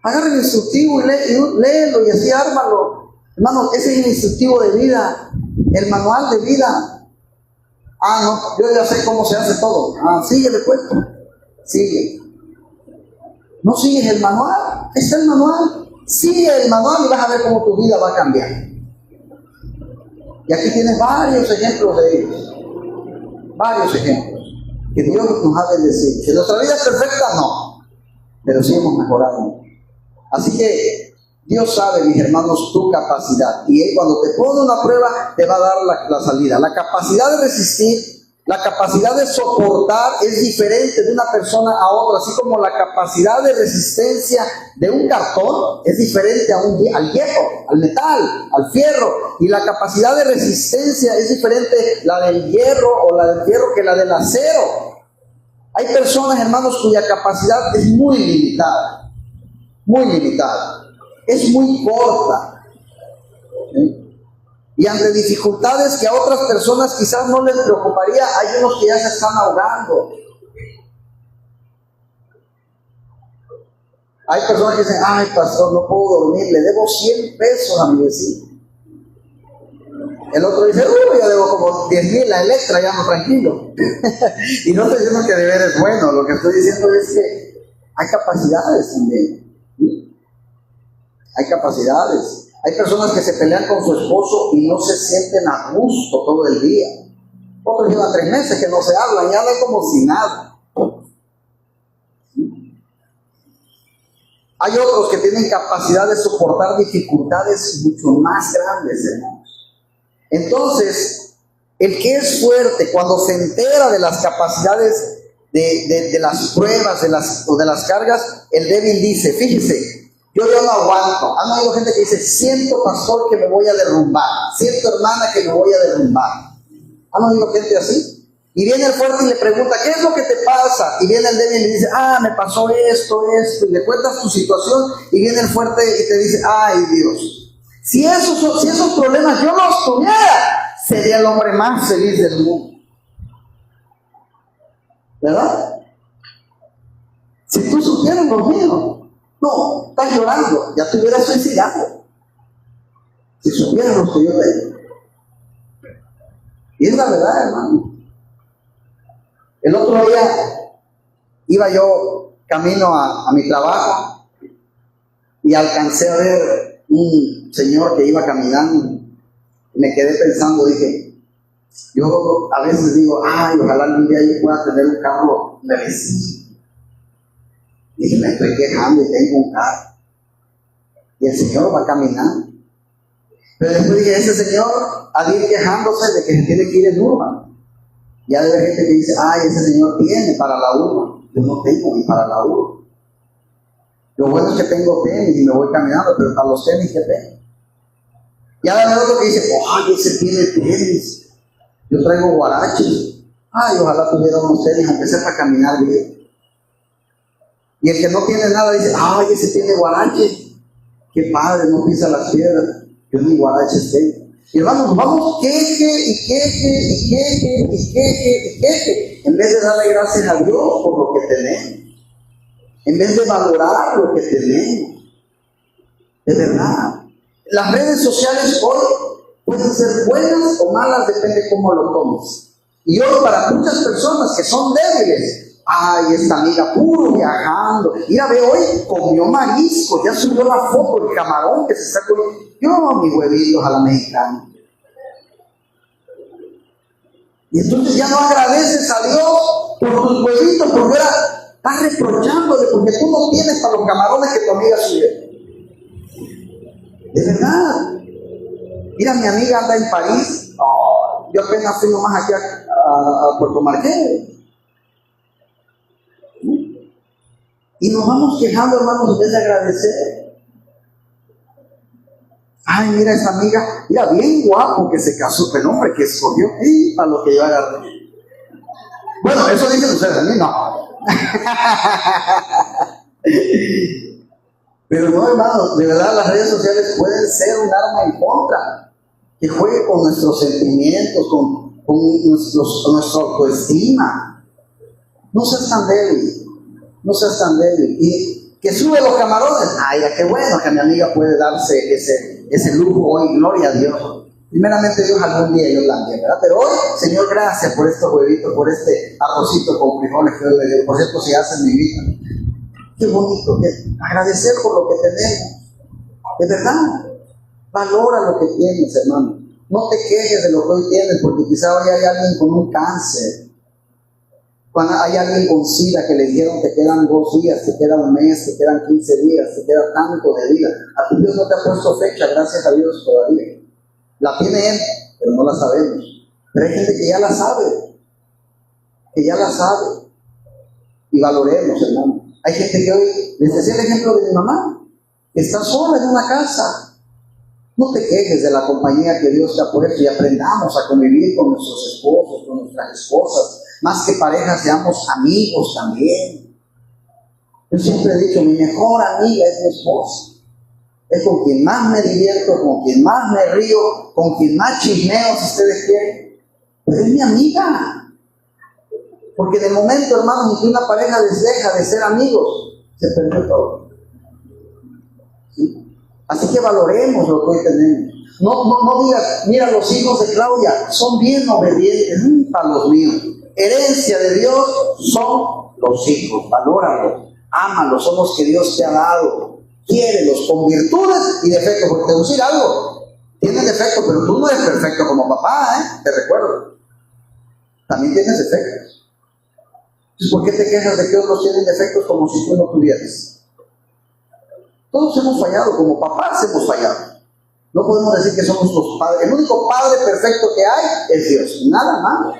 Agarra el instructivo y léelo y así ármalo. Hermano, ese es el instructivo de vida, el manual de vida. Ah, no, yo ya sé cómo se hace todo. Ah, síguele pues. Sigue. No sigues el manual, está el manual. Sigue el manual y vas a ver cómo tu vida va a cambiar. Y aquí tienes varios ejemplos de ellos. Varios ejemplos. Que Dios nos ha bendecido. Que nuestra vida es perfecta, no. Pero sí hemos mejorado. Así que Dios sabe, mis hermanos, tu capacidad. Y Él cuando te pone una prueba, te va a dar la salida. La capacidad de resistir, la capacidad de soportar es diferente de una persona a otra. Así como la capacidad de resistencia de un cartón es diferente al hierro, al metal, al fierro. Y la capacidad de resistencia es diferente la del hierro o la del fierro que la del acero. Hay personas, hermanos, cuya capacidad es muy limitada. Muy limitada. Es muy corta. ¿Sí? Y ante dificultades que a otras personas quizás no les preocuparía, hay unos que ya se están ahogando. Hay personas que dicen, ay pastor, no puedo dormir, le debo 100 pesos a mi vecino. El otro dice, ya debo como 10,000 la Electra, ya no tranquilo. Y no estoy diciendo que deber es bueno, lo que estoy diciendo es que hay capacidades también. ¿Sí? Hay capacidades. Hay personas que se pelean con su esposo y no se sienten a gusto todo el día. Otros llevan 3 meses que no se hablan y hablan como si nada. Hay otros que tienen capacidad de soportar dificultades mucho más grandes, hermanos. Entonces, el que es fuerte, cuando se entera de las capacidades de las pruebas o de las cargas, el débil dice, fíjese, yo ya no aguanto. Han oído gente que dice, siento pastor que me voy a derrumbar, siento hermana que me voy a derrumbar. ¿Han oído gente así? Y viene el fuerte y le pregunta, ¿qué es lo que te pasa? Y viene el débil y le dice, me pasó esto, y le cuentas tu situación, y viene el fuerte y te dice, ay Dios, si esos problemas yo los tuviera, sería el hombre más feliz del mundo. ¿Verdad? Si tú supieras los míos, no, estás llorando, ya te hubieras suicidado. Si supieras lo que yo tengo. Y es la verdad, hermano. El otro día iba yo camino a mi trabajo y alcancé a ver un señor que iba caminando. Me quedé pensando, dije, yo a veces digo, ojalá algún día yo pueda tener un carro nuevecito. Dije, me estoy quejando y tengo un carro. Y el Señor va caminando. Pero después dije, ese señor ha de ir quejándose de que se tiene que ir en urba. Ya debe haber gente que dice, ese señor tiene para la urba. Yo no tengo ni para la urba. Lo bueno es que tengo tenis y me voy caminando, pero para los tenis que tengo. Ya debe haber otro que dice, ese tiene tenis. Yo traigo guaraches. Ojalá tuviera unos tenis, aunque sea para caminar bien. Y el que no tiene nada dice, ese tiene guaraches. Qué padre, no pisa las piedras. Yo ni guaraches tengo. Y hermanos, vamos queje, en vez de darle gracias a Dios por lo que tenemos. En vez de valorar lo que tenemos. De verdad. Las redes sociales hoy pueden ser buenas o malas, depende cómo lo tomes. Y hoy para muchas personas que son débiles, esta amiga puro viajando. Mira, ve, hoy comió marisco, ya subió la foto del camarón que se está comiendo. Yo, mis huevitos a la mexicana. Y entonces ya no agradeces a Dios por tus huevitos, porque ahora estás reprochándole porque tú no tienes para los camarones que tu amiga subió. De verdad. Mira, mi amiga anda en París. Yo apenas fui nomás aquí a Puerto Marqués. Y nos vamos quejando, hermanos, en vez de agradecer. Mira esa amiga, mira, bien guapo que se casó, el hombre que escogió, a lo que yo agarré. Bueno, eso dicen ustedes, a mí no. Pero no, hermanos, de verdad las redes sociales pueden ser un arma en contra. que juegue con nuestros sentimientos, con nuestra autoestima. No seas tan débil, no seas tan débil. Y que sube los camarones, ay, qué bueno que mi amiga puede darse ese lujo hoy, gloria a Dios. Primeramente Dios algún día yo la entiendo, ¿verdad? Pero hoy, Señor, gracias por estos huevitos, por este arrocito con frijoles que hoy me dio. Por cierto, si hacen mi vida. Qué bonito, agradecer por lo que tenemos. De verdad, valora lo que tienes, hermano. No te quejes de lo que hoy tienes, porque quizá hoy hay alguien con un cáncer. Cuando hay alguien con SIDA que le dijeron te quedan 2 días, te queda un mes, te quedan 15 días, te queda tanto de vida. A ti Dios no te ha puesto fecha, gracias a Dios todavía. La tiene Él, pero no la sabemos. Pero hay gente que ya la sabe. Y valoremos, hermano. Hay gente que hoy, les decía el ejemplo de mi mamá, que está sola en una casa. No te quejes de la compañía que Dios te ha puesto y aprendamos a convivir con nuestros esposos, con nuestras esposas. Más que parejas, seamos amigos también. Yo siempre he dicho, mi mejor amiga es mi esposa. Es con quien más me divierto, con quien más me río, con quien más chismeo, si ustedes quieren. Pero es mi amiga. Porque de momento, hermanos, en que una pareja deja de ser amigos, se perdió todo. ¿Sí? Así que valoremos lo que hoy tenemos. No digas, mira, los hijos de Claudia son bien obedientes. Para los míos. Herencia de Dios son los hijos. Valóralos, ámalos, son los que Dios te ha dado. Quiérelos con virtudes y defectos. Porque te voy a decir algo, tienes defectos, pero tú no eres perfecto como papá, te recuerdo. También tienes defectos. Entonces, ¿por qué te quejas de que otros tienen defectos como si tú no tuvieras? Todos hemos fallado, como papás hemos fallado. No podemos decir que somos los padres. El único padre perfecto que hay es Dios, nada más.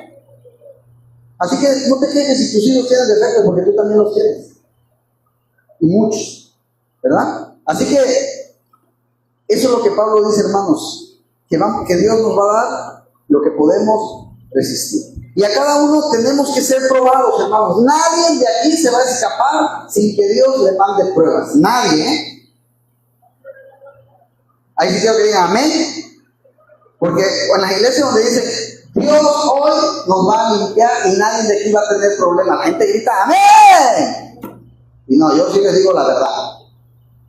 Así que no te quejes si tus hijos tienen defectos, porque tú también los tienes. Y muchos, ¿verdad? Así que eso es lo que Pablo dice, hermanos, que Dios nos va a dar lo que podemos resistir. Y a cada uno tenemos que ser probados, hermanos. Nadie de aquí se va a escapar sin que Dios le mande pruebas. Nadie, Ahí sí quiero que digan amén. Porque en las iglesias donde dicen Dios hoy nos va a limpiar y nadie de aquí va a tener problemas, la gente grita amén. Y no, yo sí les digo la verdad.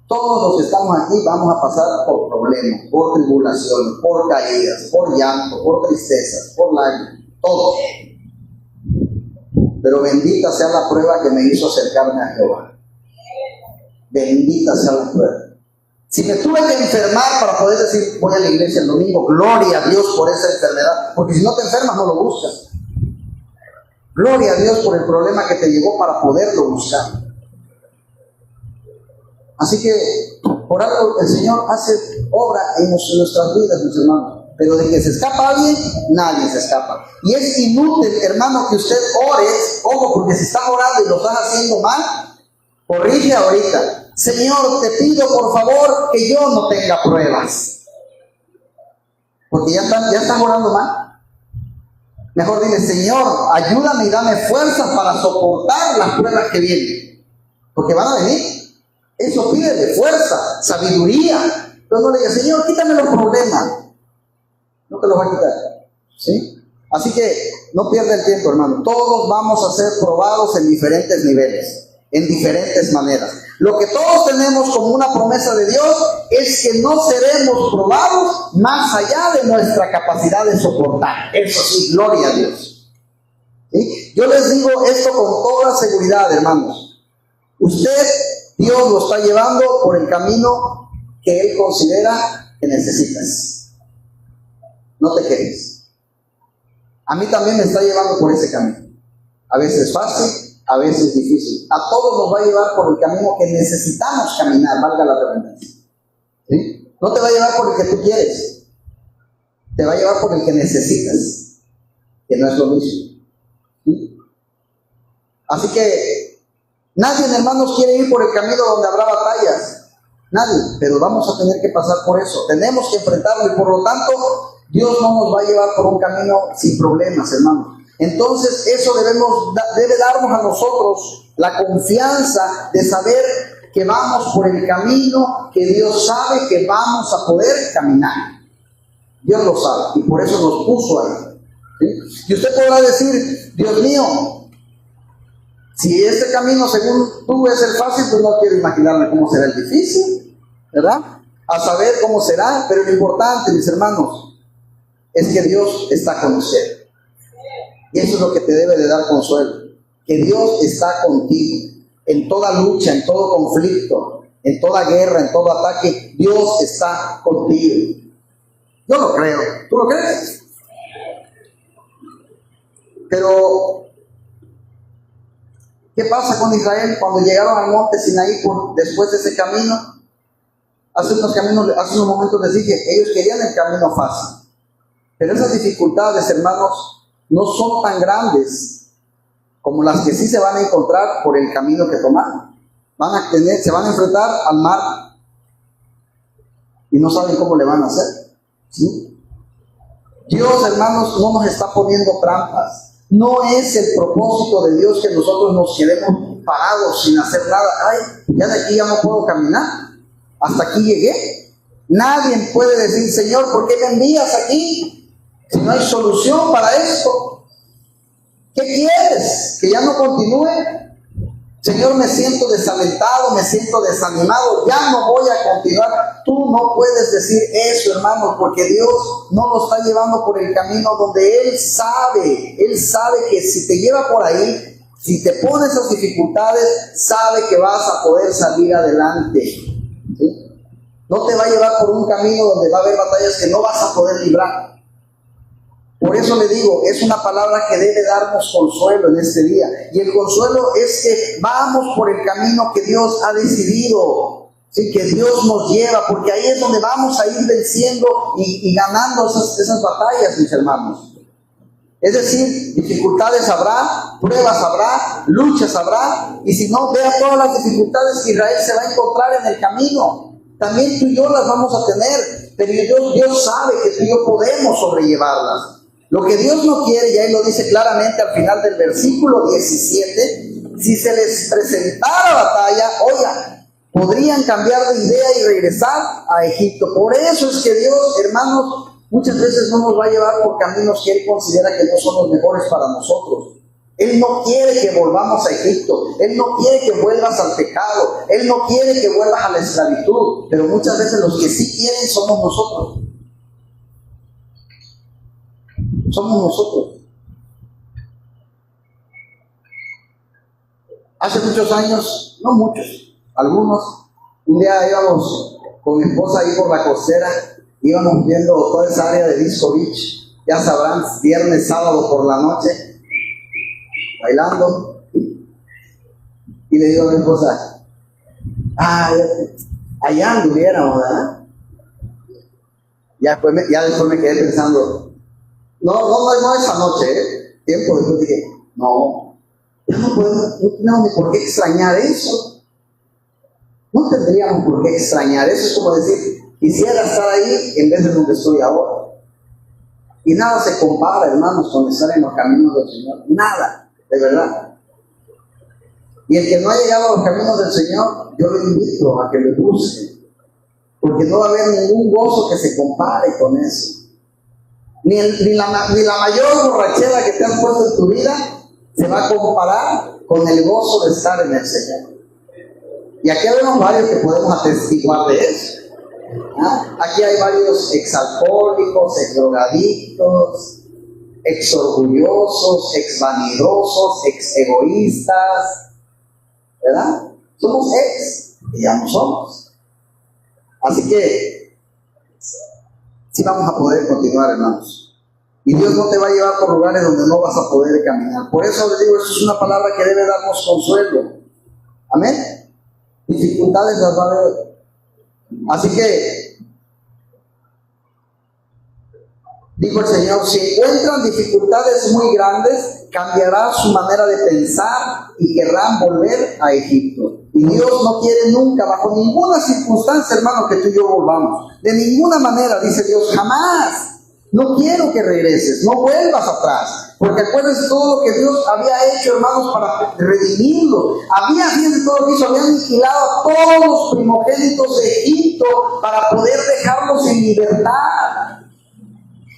Todos los que estamos aquí vamos a pasar por problemas, por tribulaciones, por caídas, por llanto, por tristezas, por lágrimas, todo. Pero bendita sea la prueba que me hizo acercarme a Jehová. Bendita sea la prueba. Si me tuve que enfermar para poder decir voy a la iglesia el domingo, gloria a Dios por esa enfermedad, porque si no te enfermas no lo buscas. Gloria a Dios por el problema que te llegó para poderlo buscar. Así que por algo el Señor hace obra en nuestras vidas, mis hermanos. Pero de que se escapa alguien, nadie se escapa. Y es inútil, hermano, que usted ore, ojo, porque si está orando y lo estás haciendo mal, corrige ahorita. Señor, te pido por favor que yo no tenga pruebas. Porque ya estás orando mal. Mejor dile, Señor, ayúdame y dame fuerzas para soportar las pruebas que vienen. Porque van a venir. Eso pide de fuerza, sabiduría. Pero no le digas, Señor, quítame los problemas. No te los va a quitar. ¿Sí? Así que no pierda el tiempo, hermano. Todos vamos a ser probados en diferentes niveles, en diferentes maneras. Lo que todos tenemos como una promesa de Dios es que no seremos probados más allá de nuestra capacidad de soportar. Eso sí, gloria a Dios. ¿Sí? Yo les digo esto con toda seguridad, hermanos. Usted, Dios lo está llevando por el camino que Él considera que necesitas. No te quejes. A mí también me está llevando por ese camino. A veces fácil, a veces difícil. A todos nos va a llevar por el camino que necesitamos caminar, valga la redundancia. ¿Sí? No te va a llevar por el que tú quieres. Te va a llevar por el que necesitas, que no es lo mismo. ¿Sí? Así que nadie, hermanos, quiere ir por el camino donde habrá batallas. Nadie, pero vamos a tener que pasar por eso. Tenemos que enfrentarlo y por lo tanto Dios no nos va a llevar por un camino sin problemas, hermanos. Entonces eso debe darnos a nosotros la confianza de saber que vamos por el camino que Dios sabe que vamos a poder caminar. Dios lo sabe y por eso nos puso ahí. ¿Sí? Y usted podrá decir, Dios mío, si este camino según tú es el fácil, pues no quiero imaginarme cómo será el difícil, ¿verdad? A saber cómo será, pero lo importante, mis hermanos, es que Dios está con usted. Y eso es lo que te debe de dar consuelo, que Dios está contigo en toda lucha, en todo conflicto, en toda guerra, en todo ataque. Dios está contigo. Yo lo creo. ¿Tú lo crees? Pero ¿qué pasa con Israel cuando llegaron al monte Sinaí después de ese camino? Hace unos momentos les dije, ellos querían el camino fácil. Pero esas dificultades, hermanos, no son tan grandes como las que sí se van a encontrar por el camino que tomaron. Se van a enfrentar al mar y no saben cómo le van a hacer. ¿Sí? Dios, hermanos, no nos está poniendo trampas. No es el propósito de Dios que nosotros nos quedemos parados sin hacer nada. Ay, ya de aquí ya no puedo caminar. Hasta aquí llegué. Nadie puede decir, Señor, ¿por qué me envías aquí? Si no hay solución para esto. ¿Qué quieres? ¿Que ya no continúe? Señor, me siento desalentado, me siento desanimado, ya no voy a continuar. Tú no puedes decir eso, hermano, porque Dios no lo está llevando por el camino donde Él sabe que si te lleva por ahí, si te pone esas dificultades, sabe que vas a poder salir adelante. ¿Sí? No te va a llevar por un camino donde va a haber batallas que no vas a poder librar. Por eso le digo, es una palabra que debe darnos consuelo en este día. Y el consuelo es que vamos por el camino que Dios ha decidido. ¿Sí? Que Dios nos lleva, porque ahí es donde vamos a ir venciendo y ganando esas batallas, mis hermanos. Es decir, dificultades habrá, pruebas habrá, luchas habrá. Y si no, vea todas las dificultades que Israel se va a encontrar en el camino. También tú y yo las vamos a tener, pero Dios sabe que tú y yo podemos sobrellevarlas. Lo que Dios no quiere, y ahí lo dice claramente al final del versículo 17, si se les presentara batalla, oiga, podrían cambiar de idea y regresar a Egipto. Por eso es que Dios, hermanos, muchas veces no nos va a llevar por caminos que Él considera que no son los mejores para nosotros. Él no quiere que volvamos a Egipto, Él no quiere que vuelvas al pecado, Él no quiere que vuelvas a la esclavitud, pero muchas veces los que sí quieren somos nosotros. Somos nosotros. Hace muchos años, no muchos, algunos, un día íbamos con mi esposa ahí por la costera, íbamos viendo toda esa área de Disco Beach, ya sabrán, viernes, sábado por la noche, bailando, y le digo a mi esposa, allá anduviéramos, ¿verdad? Ya después me quedé pensando, no esa noche, tiempo después dije, no tenemos ni por qué extrañar eso. No tendríamos por qué extrañar eso. Es como decir, quisiera estar ahí en vez de donde estoy ahora. Y nada se compara, hermanos, con estar en los caminos del Señor. Nada, de verdad. Y el que no ha llegado a los caminos del Señor, yo le invito a que le busque, porque no va a haber ningún gozo que se compare con eso. Ni la mayor borrachera que te han puesto en tu vida se va a comparar con el gozo de estar en el Señor. Y aquí vemos varios que podemos atestiguar de eso. Aquí hay varios exalcohólicos, exdrogadictos, exorgullosos, exvanidosos, exegoístas, ¿verdad? Somos y ya no somos. Así que sí vamos a poder continuar, hermanos. Y Dios no te va a llevar por lugares donde no vas a poder caminar. Por eso les digo, esto es una palabra que debe darnos consuelo. Amén. Dificultades las va a haber. Así que, dijo el Señor, si encuentran dificultades muy grandes, cambiará su manera de pensar y querrán volver a Egipto. Y Dios no quiere nunca, bajo ninguna circunstancia, hermano, que tú y yo volvamos. De ninguna manera, dice Dios, jamás. No quiero que regreses, no vuelvas atrás. Porque acuérdense todo lo que Dios había hecho, hermanos, para redimirlo. Fíjense todo lo que hizo, había aniquilado a todos los primogénitos de Egipto para poder dejarlos en libertad.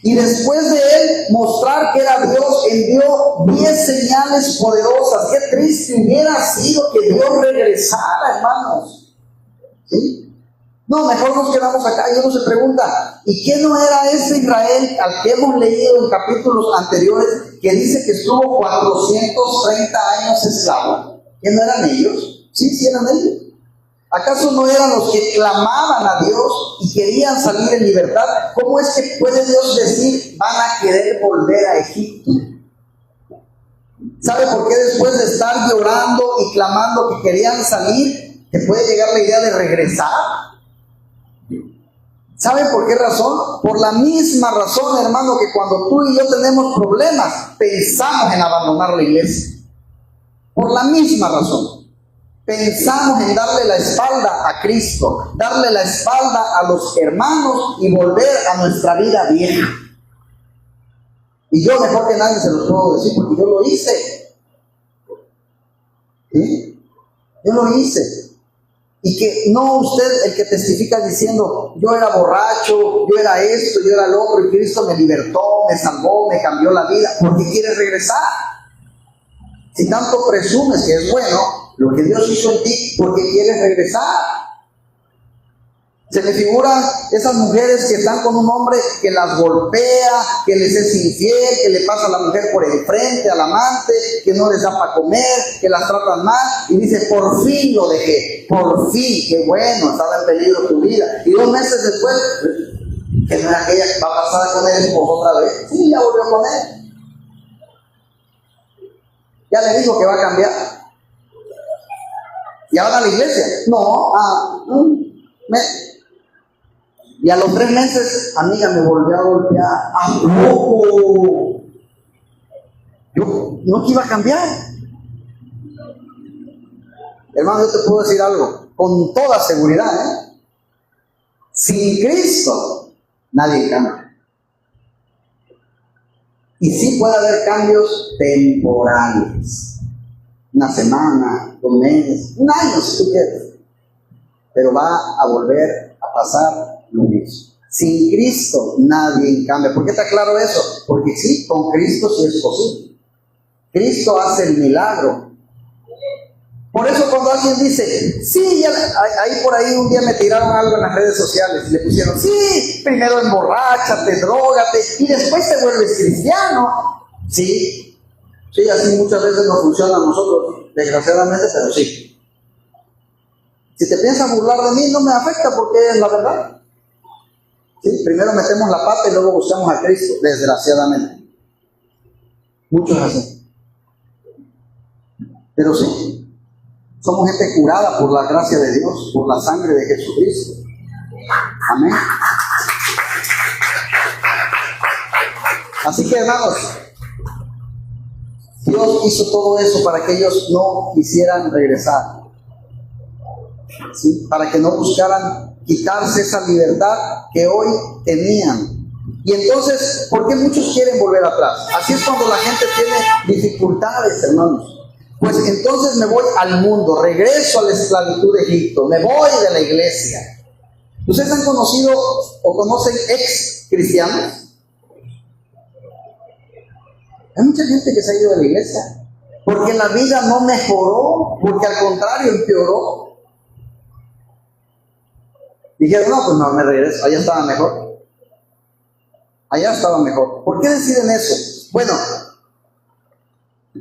Y después de él mostrar que era Dios, envió 10 señales poderosas. Qué triste hubiera sido que Dios regresara, hermanos. ¿Sí? No, mejor nos quedamos acá. Y uno se pregunta, ¿y qué no era ese Israel al que hemos leído en capítulos anteriores, que dice que estuvo 430 años esclavo? ¿Que no eran ellos? Sí eran ellos. ¿Acaso no eran los que clamaban a Dios y querían salir en libertad? ¿Cómo es que puede Dios decir, van a querer volver a Egipto? ¿Sabe por qué después de estar llorando y clamando que querían salir, te puede llegar la idea de regresar? ¿Sabe por qué razón? Por la misma razón, hermano, que cuando tú y yo tenemos problemas, pensamos en abandonar la iglesia. Por la misma razón. Pensamos en darle la espalda a Cristo, darle la espalda a los hermanos y volver a nuestra vida vieja. Y yo mejor que nadie se lo puedo decir porque yo lo hice. ¿Sí? Yo lo hice. Y que no usted el que testifica diciendo, yo era borracho, yo era esto, yo era lo otro, y Cristo me libertó, me salvó, me cambió la vida, porque quieres regresar. Si tanto presumes que es bueno lo que Dios hizo en ti, porque quieres regresar. Se me figuran esas mujeres que están con un hombre que las golpea, que les es infiel, que le pasa a la mujer por el frente, al amante, que no les da para comer, que las tratan mal, y dice, por fin lo dejé, por fin, qué bueno, estaba en peligro tu vida. Y 2 meses después, que no era aquella, va a pasar con él otra vez. Sí, ya volvió con él. Ya le dijo que va a cambiar. ¿Ya van a la iglesia? No, y a los 3 meses, amiga, me volvió a golpear. ¿A poco? Yo no que iba a cambiar. Hermano, yo te puedo decir algo, con toda seguridad, sin Cristo, nadie cambia. Y sí puede haber cambios temporales. 1 semana, 2 meses, 1 año si tú quieres. Pero va a volver a pasar lo mismo. Sin Cristo nadie cambia. ¿Por qué está claro eso? Porque sí, con Cristo sí es posible. Cristo hace el milagro. Por eso cuando alguien dice, sí, ya, ahí por ahí un día me tiraron algo en las redes sociales, le pusieron, sí, primero emborráchate, drógate y después te vuelves cristiano. Sí, así muchas veces no funciona a nosotros, desgraciadamente, pero sí. Si te piensas burlar de mí, no me afecta porque es la verdad. ¿Sí? Primero metemos la pata y luego buscamos a Cristo, desgraciadamente. Muchos así. Pero sí, somos gente curada por la gracia de Dios, por la sangre de Jesucristo. Amén. Así que, hermanos, Dios hizo todo eso para que ellos no quisieran regresar. ¿Sí? Para que no buscaran quitarse esa libertad que hoy tenían. Y entonces, ¿por qué muchos quieren volver atrás? Así es cuando la gente tiene dificultades, hermanos. Pues entonces me voy al mundo, regreso a la esclavitud de Egipto, me voy de la iglesia. ¿Ustedes han conocido o conocen ex cristianos? Hay mucha gente que se ha ido de la iglesia porque la vida no mejoró, porque al contrario empeoró. Dijeron, no, pues no, me regreso, allá estaba mejor. Allá estaba mejor. ¿Por qué deciden eso? Bueno,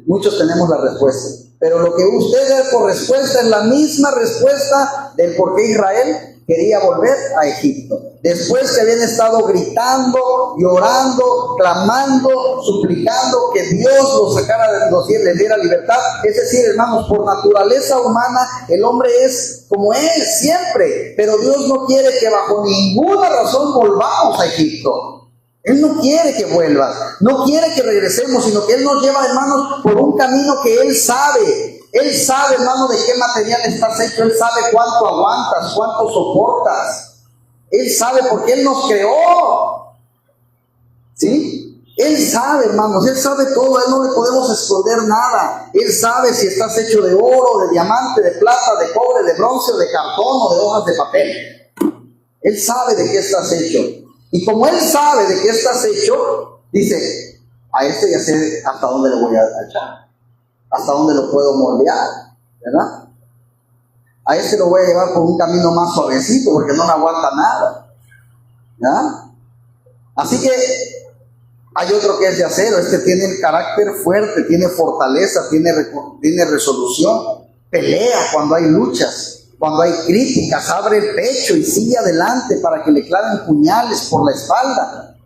muchos tenemos la respuesta, pero lo que usted da por respuesta es la misma respuesta del por qué Israel quería volver a Egipto. Después que habían estado gritando, llorando, clamando, suplicando que Dios los sacara, les diera libertad. Es decir, hermanos, por naturaleza humana, el hombre es como es siempre, pero Dios no quiere que bajo ninguna razón volvamos a Egipto. Él no quiere que vuelvas, no quiere que regresemos, sino que Él nos lleva, hermanos, por un camino que Él sabe. Él sabe, hermano, de qué material estás hecho. Él sabe cuánto aguantas, cuánto soportas. Él sabe porque Él nos creó. ¿Sí? Él sabe, hermanos, Él sabe todo. A Él no le podemos esconder nada. Él sabe si estás hecho de oro, de diamante, de plata, de cobre, de bronce, o de cartón o de hojas de papel. Él sabe de qué estás hecho. Y como él sabe de qué estás hecho, dice, a este ya sé hasta dónde lo voy a echar, hasta dónde lo puedo moldear, ¿verdad? A este lo voy a llevar por un camino más suavecito, porque no me aguanta nada, ¿ya? Así que hay otro que es de acero. Este tiene el carácter fuerte, tiene fortaleza, tiene resolución, pelea cuando hay luchas, cuando hay críticas, abre el pecho y sigue adelante para que le claven puñales por la espalda.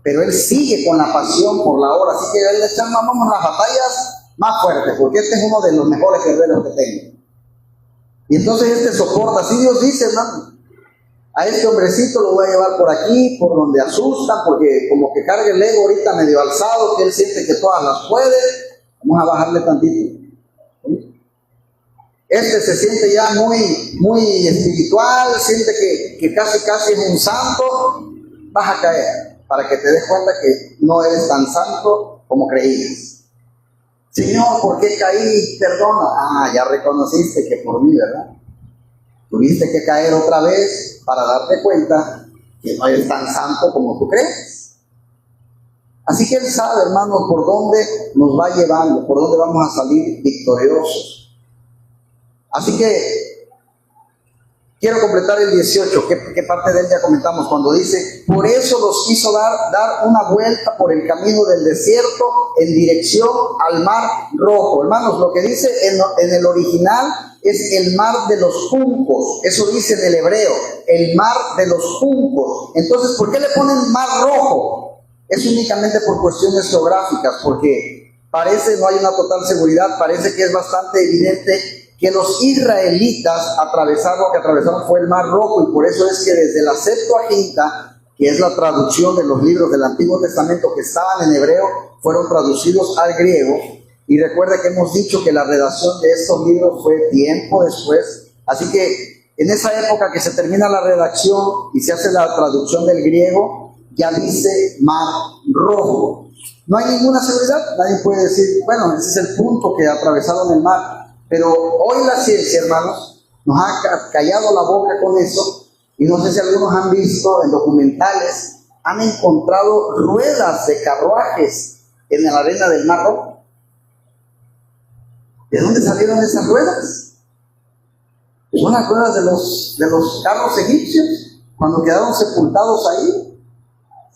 Pero él sigue con la pasión por la obra. Así que él le echamos las batallas más fuertes, porque este es uno de los mejores guerreros que tengo. Y entonces este soporta. Así Dios dice, hermano, a este hombrecito lo voy a llevar por aquí, por donde asustan, porque como que carga el ego ahorita medio alzado, que él siente que todas las puede. Vamos a bajarle tantito. Este se siente ya muy espiritual, siente que casi es un santo. Vas a caer, para que te des cuenta que no eres tan santo como creías. Señor, ¿por qué caí? Perdona. Ah, ya reconociste que por mí, ¿verdad? Tuviste que caer otra vez para darte cuenta que no eres tan santo como tú crees. Así que Él sabe, hermanos, por dónde nos va llevando, por dónde vamos a salir victoriosos. Así que quiero completar el 18, que parte de él ya comentamos, cuando dice, por eso los quiso dar una vuelta por el camino del desierto en dirección al mar rojo. Hermanos, lo que dice en el original es el mar de los juncos. Eso dice en el hebreo, el mar de los juncos. Entonces, ¿por qué le ponen mar rojo? Es únicamente por cuestiones geográficas, porque parece, no hay una total seguridad, parece que es bastante evidente que los israelitas lo que atravesaron fue el Mar Rojo, y por eso es que desde la Septuaginta, que es la traducción de los libros del Antiguo Testamento que estaban en hebreo, fueron traducidos al griego. Y recuerda que hemos dicho que la redacción de estos libros fue tiempo después, así que en esa época que se termina la redacción y se hace la traducción del griego, ya dice Mar Rojo. No hay ninguna seguridad, nadie puede decir, bueno, ese es el punto que atravesaron el mar. Pero hoy la ciencia, hermanos, nos ha callado la boca con eso, y no sé si algunos han visto en documentales, han encontrado ruedas de carruajes en la arena del Mar Rojo. ¿De dónde salieron esas ruedas? Son las ruedas de los carros egipcios, cuando quedaron sepultados ahí,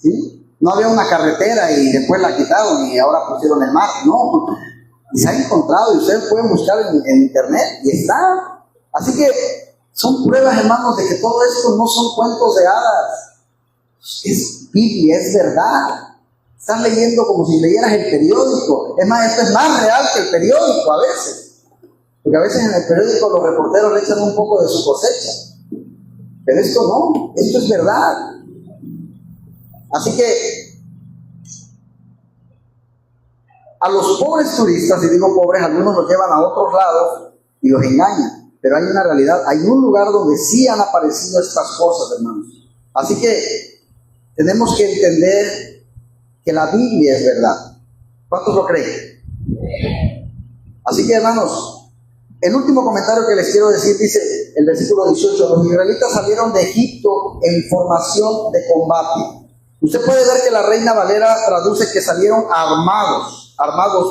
¿sí? No había una carretera y después la quitaron y ahora pusieron el mar, no. Y se ha encontrado, y ustedes pueden buscar en internet, y está. Así que son pruebas, hermanos, de que todo esto no son cuentos de hadas. Es Biblia, es verdad. Estás leyendo como si leyeras el periódico. Es más, esto es más real que el periódico a veces. Porque a veces en el periódico los reporteros le echan un poco de su cosecha. Pero esto no, esto es verdad. Así que a los pobres turistas, y digo pobres, algunos los llevan a otros lados y los engañan. Pero hay una realidad, hay un lugar donde sí han aparecido estas cosas, hermanos. Así que tenemos que entender que la Biblia es verdad. ¿Cuántos lo creen? Así que, hermanos, el último comentario que les quiero decir dice el versículo 18: los israelitas salieron de Egipto en formación de combate. Usted puede ver que la Reina Valera traduce que salieron armados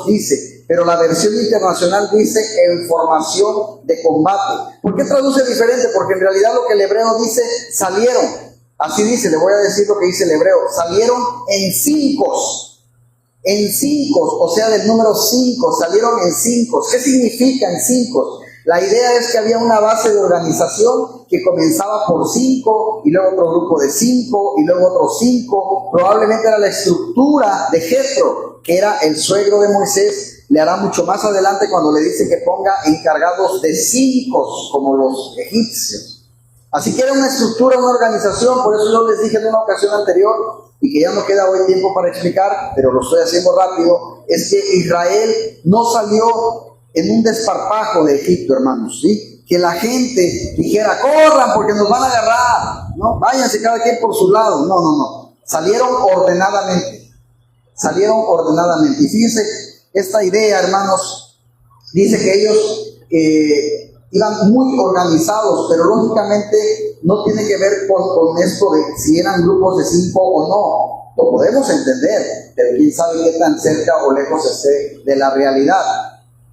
dice, pero la versión internacional dice en formación de combate. ¿Por qué traduce diferente? Porque en realidad lo que el hebreo dice, salieron, así dice, le voy a decir lo que dice el hebreo, salieron en cinco, o sea, del número 5, salieron en 5. ¿Qué significa en 5? La idea es que había una base de organización que comenzaba por 5, y luego otro grupo de 5, y luego otros 5. Probablemente era la estructura de Jetro, que era el suegro de Moisés. Le hará mucho más adelante cuando le dice que ponga encargados de 5, como los egipcios. Así que era una estructura, una organización. Por eso yo les dije en una ocasión anterior, y que ya no queda hoy tiempo para explicar, pero lo estoy haciendo rápido, es que Israel no salió en un desparpajo de Egipto, hermanos, ¿sí? Que la gente dijera, corran porque nos van a agarrar, ¿no? Váyanse cada quien por su lado. No. Salieron ordenadamente. Y fíjense, esta idea, hermanos, dice que ellos iban muy organizados, pero lógicamente no tiene que ver con esto de si eran grupos de 5 o no. Lo podemos entender, pero quién sabe qué tan cerca o lejos esté de la realidad.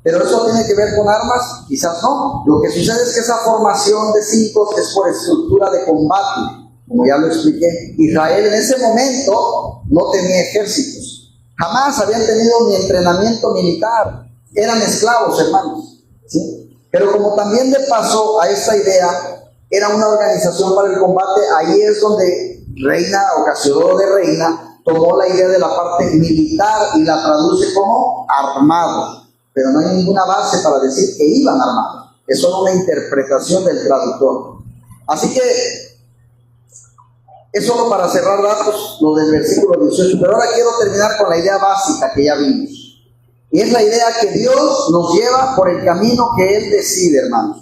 Pero eso tiene que ver con armas, quizás no. Lo que sucede es que esa formación de 5 es por estructura de combate. Como ya lo expliqué, Israel en ese momento no tenía ejércitos. Jamás habían tenido ni entrenamiento militar. Eran esclavos, hermanos, ¿sí? Pero como también de paso a esta idea era una organización para el combate, ahí es donde Reina o Casiodoro de Reina tomó la idea de la parte militar y la traduce como armado. Pero no hay ninguna base para decir que iban armados. Es solo una interpretación del traductor. Así que es solo para cerrar datos lo del versículo 18. Pero ahora quiero terminar con la idea básica que ya vimos. Y es la idea que Dios nos lleva por el camino que Él decide, hermanos.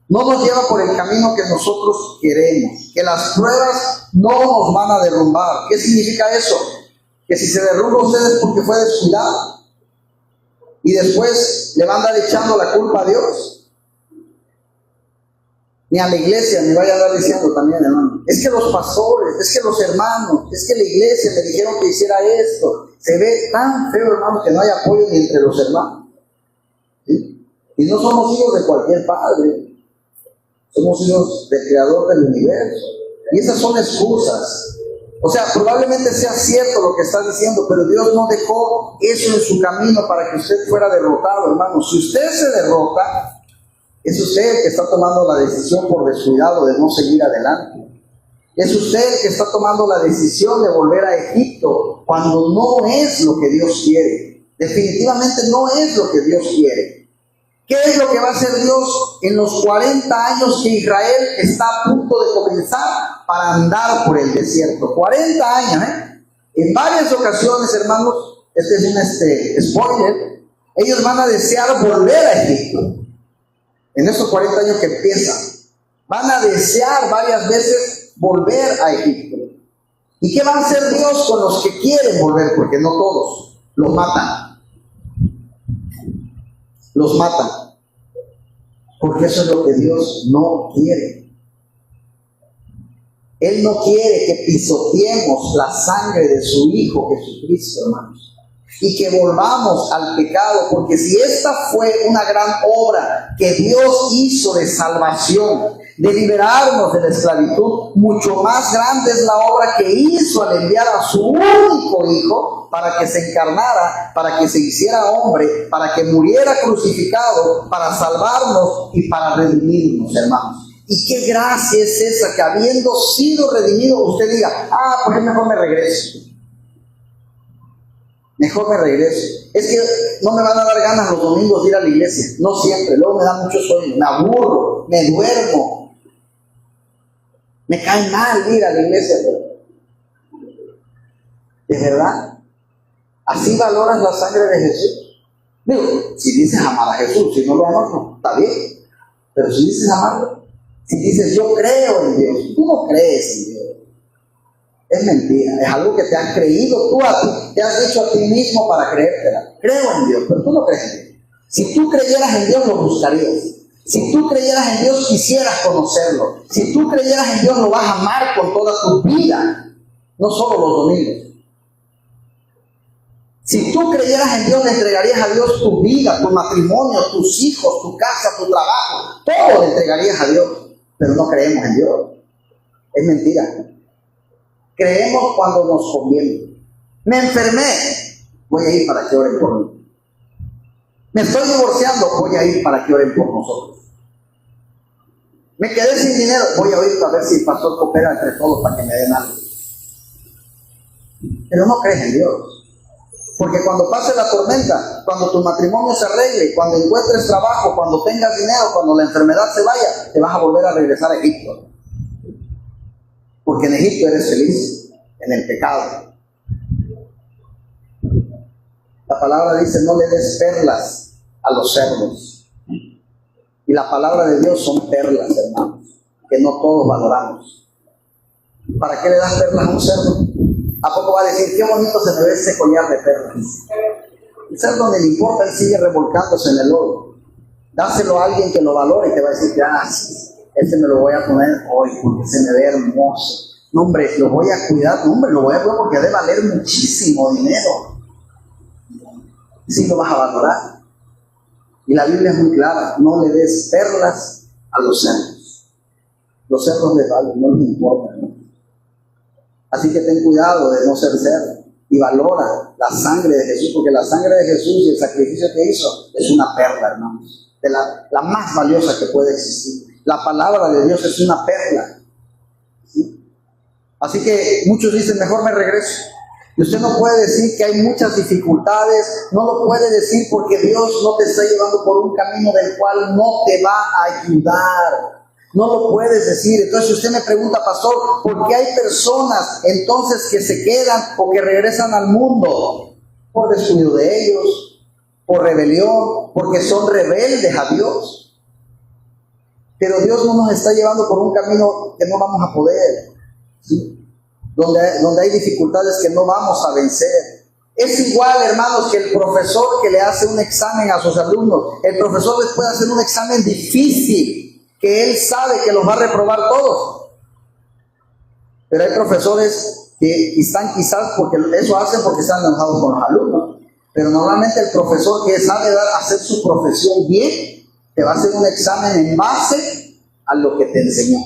No nos lleva por el camino que nosotros queremos. Que las pruebas no nos van a derrumbar. ¿Qué significa eso? Que si se derrumba usted es porque fue descuidado. Y después le van a andar echando la culpa a Dios. Ni a la iglesia, ni vaya a andar diciendo también, hermano. Es que los pastores, es que los hermanos, es que la iglesia me dijeron que hiciera esto. Se ve tan feo, hermano, que no hay apoyo ni entre los hermanos. ¿Sí? Y no somos hijos de cualquier padre. Somos hijos del Creador del universo. Y esas son excusas. O sea, probablemente sea cierto lo que está diciendo, pero Dios no dejó eso en su camino para que usted fuera derrotado, hermano. Si usted se derrota, es usted el que está tomando la decisión por descuidado de no seguir adelante. Es usted el que está tomando la decisión de volver a Egipto cuando no es lo que Dios quiere. Definitivamente no es lo que Dios quiere. ¿Qué es lo que va a hacer Dios en los 40 años que Israel está a punto de comenzar para andar por el desierto? 40 años, ¿eh? En varias ocasiones, hermanos, este es un spoiler, ellos van a desear volver a Egipto. En estos 40 años que empiezan, van a desear varias veces volver a Egipto. ¿Y qué va a hacer Dios con los que quieren volver? Porque no todos, los matan. Los matan. Porque eso es lo que Dios no quiere. Él no quiere que pisoteemos la sangre de su Hijo Jesucristo, hermanos. Y que volvamos al pecado, porque si esta fue una gran obra que Dios hizo de salvación, de liberarnos de la esclavitud, mucho más grande es la obra que hizo al enviar a su único Hijo para que se encarnara, para que se hiciera hombre, para que muriera crucificado, para salvarnos y para redimirnos, hermanos. Y qué gracia es esa, que habiendo sido redimido, usted diga, pues mejor me regreso. Mejor me regreso. Es que no me van a dar ganas los domingos de ir a la iglesia. No siempre. Luego me da mucho sueño. Me aburro. Me duermo. Me cae mal ir a la iglesia. ¿De verdad? ¿Así valoras la sangre de Jesús? Digo, si dices amar a Jesús, si no lo amas, no, está bien. Pero si dices amarlo, si dices yo creo en Dios, tú no crees en Dios. Es mentira, es algo que te has creído tú a ti, te has dicho a ti mismo para creértela. Creo en Dios, pero tú no crees en Dios. Si tú creyeras en Dios, lo buscarías. Si tú creyeras en Dios, quisieras conocerlo. Si tú creyeras en Dios, lo vas a amar con toda tu vida, no solo los domingos. Si tú creyeras en Dios, le entregarías a Dios tu vida, tu matrimonio, tus hijos, tu casa, tu trabajo. Todo le entregarías a Dios, pero no creemos en Dios. Es mentira. Creemos cuando nos conviene. Me enfermé, voy a ir para que oren por mí. Me estoy divorciando, voy a ir para que oren por nosotros. Me quedé sin dinero, voy a ir para ver si el pastor coopera entre todos para que me den algo. Pero no crees en Dios. Porque cuando pase la tormenta, cuando tu matrimonio se arregle, cuando encuentres trabajo, cuando tengas dinero, cuando la enfermedad se vaya, te vas a volver a regresar a Egipto. Porque en Egipto eres feliz, en el pecado. La palabra dice, no le des perlas a los cerdos. Y la palabra de Dios son perlas, hermanos, que no todos valoramos. ¿Para qué le das perlas a un cerdo? ¿A poco va a decir, qué bonito se me ve ese collar de perlas? El cerdo no le importa, él sigue revolcándose en el lodo. Dáselo a alguien que lo valore y te va a decir, gracias, este me lo voy a poner hoy porque se me ve hermoso. No, hombre, lo voy a cuidar, no, hombre, lo voy a cuidar porque debe valer muchísimo dinero. Sí lo vas a valorar. Y la Biblia es muy clara, no le des perlas a los cerdos. Los cerdos les valen, no les importa, ¿no? Así que ten cuidado de no ser cerdo y valora la sangre de Jesús, porque la sangre de Jesús y el sacrificio que hizo es una perla, hermanos, de la más valiosa que puede existir. La palabra de Dios es una perla, ¿sí? Así que muchos dicen, mejor me regreso. Y usted no puede decir que hay muchas dificultades, no lo puede decir porque Dios no te está llevando por un camino del cual no te va a ayudar. No lo puedes decir. Entonces, si usted me pregunta, pastor, ¿por qué hay personas entonces que se quedan o que regresan al mundo? Por descuido de ellos, por rebelión, porque son rebeldes a Dios. Pero Dios no nos está llevando por un camino que no vamos a poder, ¿sí? Donde hay dificultades que no vamos a vencer. Es igual, hermanos, que el profesor que le hace un examen a sus alumnos. El profesor les puede hacer un examen difícil, que él sabe que los va a reprobar todos. Pero hay profesores que están quizás, porque eso hacen porque están enojados con los alumnos. Pero normalmente el profesor que sabe hacer su profesión bien, te va a hacer un examen en base a lo que te enseñó.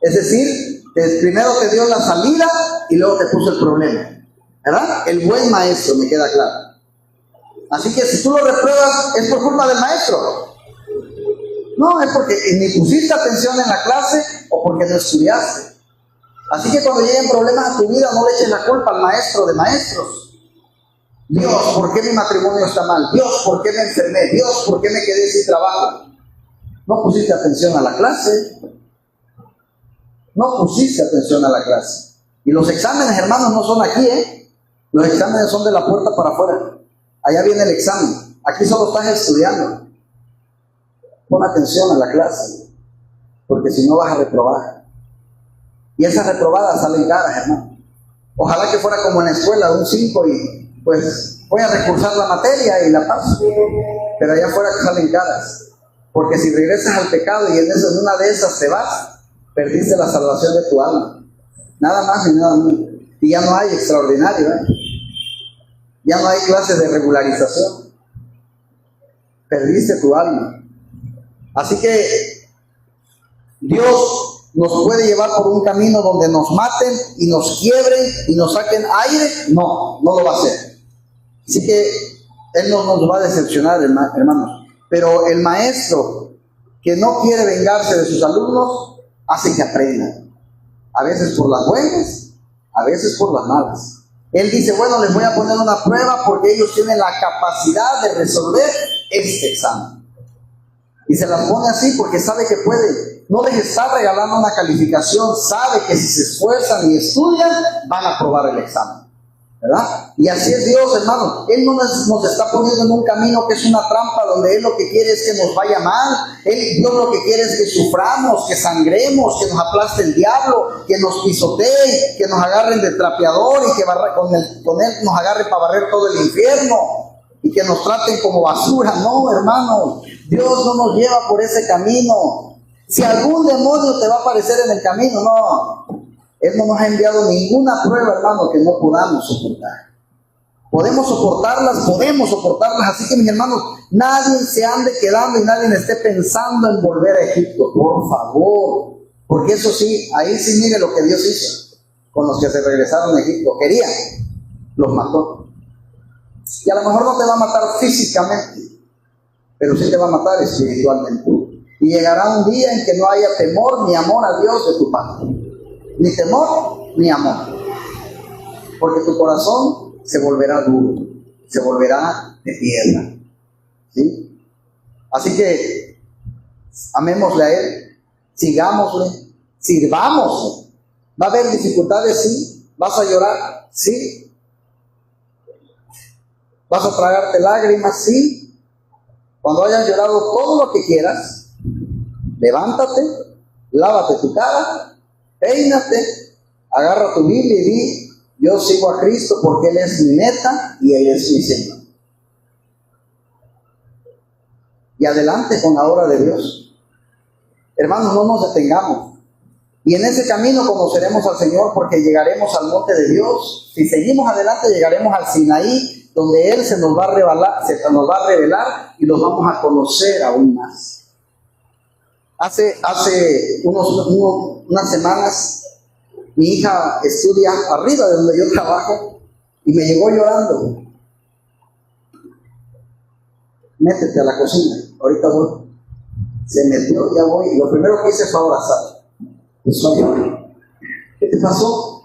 Es decir, primero te dio la salida y luego te puso el problema, ¿verdad? El buen maestro, me queda claro. Así que si tú lo repruebas, es por culpa del maestro. No, es porque ni pusiste atención en la clase o porque no estudiaste. Así que cuando lleguen problemas a tu vida, no le eches la culpa al maestro de maestros. Dios, ¿por qué mi matrimonio está mal? Dios, ¿por qué me enfermé? Dios, ¿por qué me quedé sin trabajo? No pusiste atención a la clase. No pusiste atención a la clase. Y los exámenes, hermanos, no son aquí, ¿eh? Los exámenes son de la puerta para afuera. Allá viene el examen. Aquí solo estás estudiando. Pon atención a la clase, porque si no vas a reprobar. Y esas reprobadas salen caras, hermano. Ojalá que fuera como en la escuela, un 5 y pues voy a recursar la materia y la paso. Pero allá afuera salen caras. Porque si regresas al pecado y en una de esas te vas, perdiste la salvación de tu alma. Nada más ni nada menos. Y ya no hay extraordinario, ¿eh? Ya no hay clases de regularización. Perdiste tu alma. Así que Dios nos puede llevar por un camino donde nos maten y nos quiebren y nos saquen aire. No, no lo va a hacer. Así que Él no nos va a decepcionar, hermanos. Pero el maestro que no quiere vengarse de sus alumnos hace que aprendan. A veces por las buenas, a veces por las malas. Él dice, bueno, les voy a poner una prueba porque ellos tienen la capacidad de resolver este examen. Y se las pone así porque sabe que puede. No les está regalando una calificación, sabe que si se esfuerzan y estudian, van a aprobar el examen, ¿verdad? Y así es Dios, hermano. Él no nos está poniendo en un camino que es una trampa donde Él lo que quiere es que nos vaya mal. Dios lo que quiere es que suframos, que sangremos, que nos aplaste el diablo, que nos pisotee, que nos agarren de trapeador y que con él nos agarre para barrer todo el infierno y que nos traten como basura. No, hermano, Dios no nos lleva por ese camino. Si algún demonio te va a aparecer en el camino, no. Él no nos ha enviado ninguna prueba, hermano, que no podamos soportar. Podemos soportarlas. Así que, mis hermanos, nadie se ande quedando y nadie esté pensando en volver a Egipto, por favor. Porque eso sí, ahí sí mire lo que Dios hizo con los que se regresaron a Egipto. Querían, los mató. Y a lo mejor no te va a matar físicamente, pero sí te va a matar espiritualmente. Y llegará un día en que no haya temor ni amor a Dios de tu parte. Ni temor ni amor. Porque tu corazón se volverá duro, se volverá de piedra. ¿Sí? Así que amémosle a Él, sigámosle, sirvámosle. ¿Va a haber dificultades? Sí. ¿Vas a llorar? Sí. ¿Vas a tragarte lágrimas? Sí. Cuando hayas llorado todo lo que quieras, levántate, lávate tu cara, peínate, agarra tu Biblia y di, yo sigo a Cristo porque Él es mi meta y Él es mi Señor. y adelante con la obra de Dios. Hermanos, no nos detengamos. Y en ese camino conoceremos al Señor, porque llegaremos al monte de Dios. Si seguimos adelante, llegaremos al Sinaí, donde Él se nos va a revelar y los vamos a conocer aún más. Hace unas semanas, mi hija estudia arriba de donde yo trabajo y me llegó llorando. Métete a la cocina, ahorita voy. Se metió, ya voy. Y lo primero que hice fue abrazar. Empezó a llorar. ¿Qué te pasó?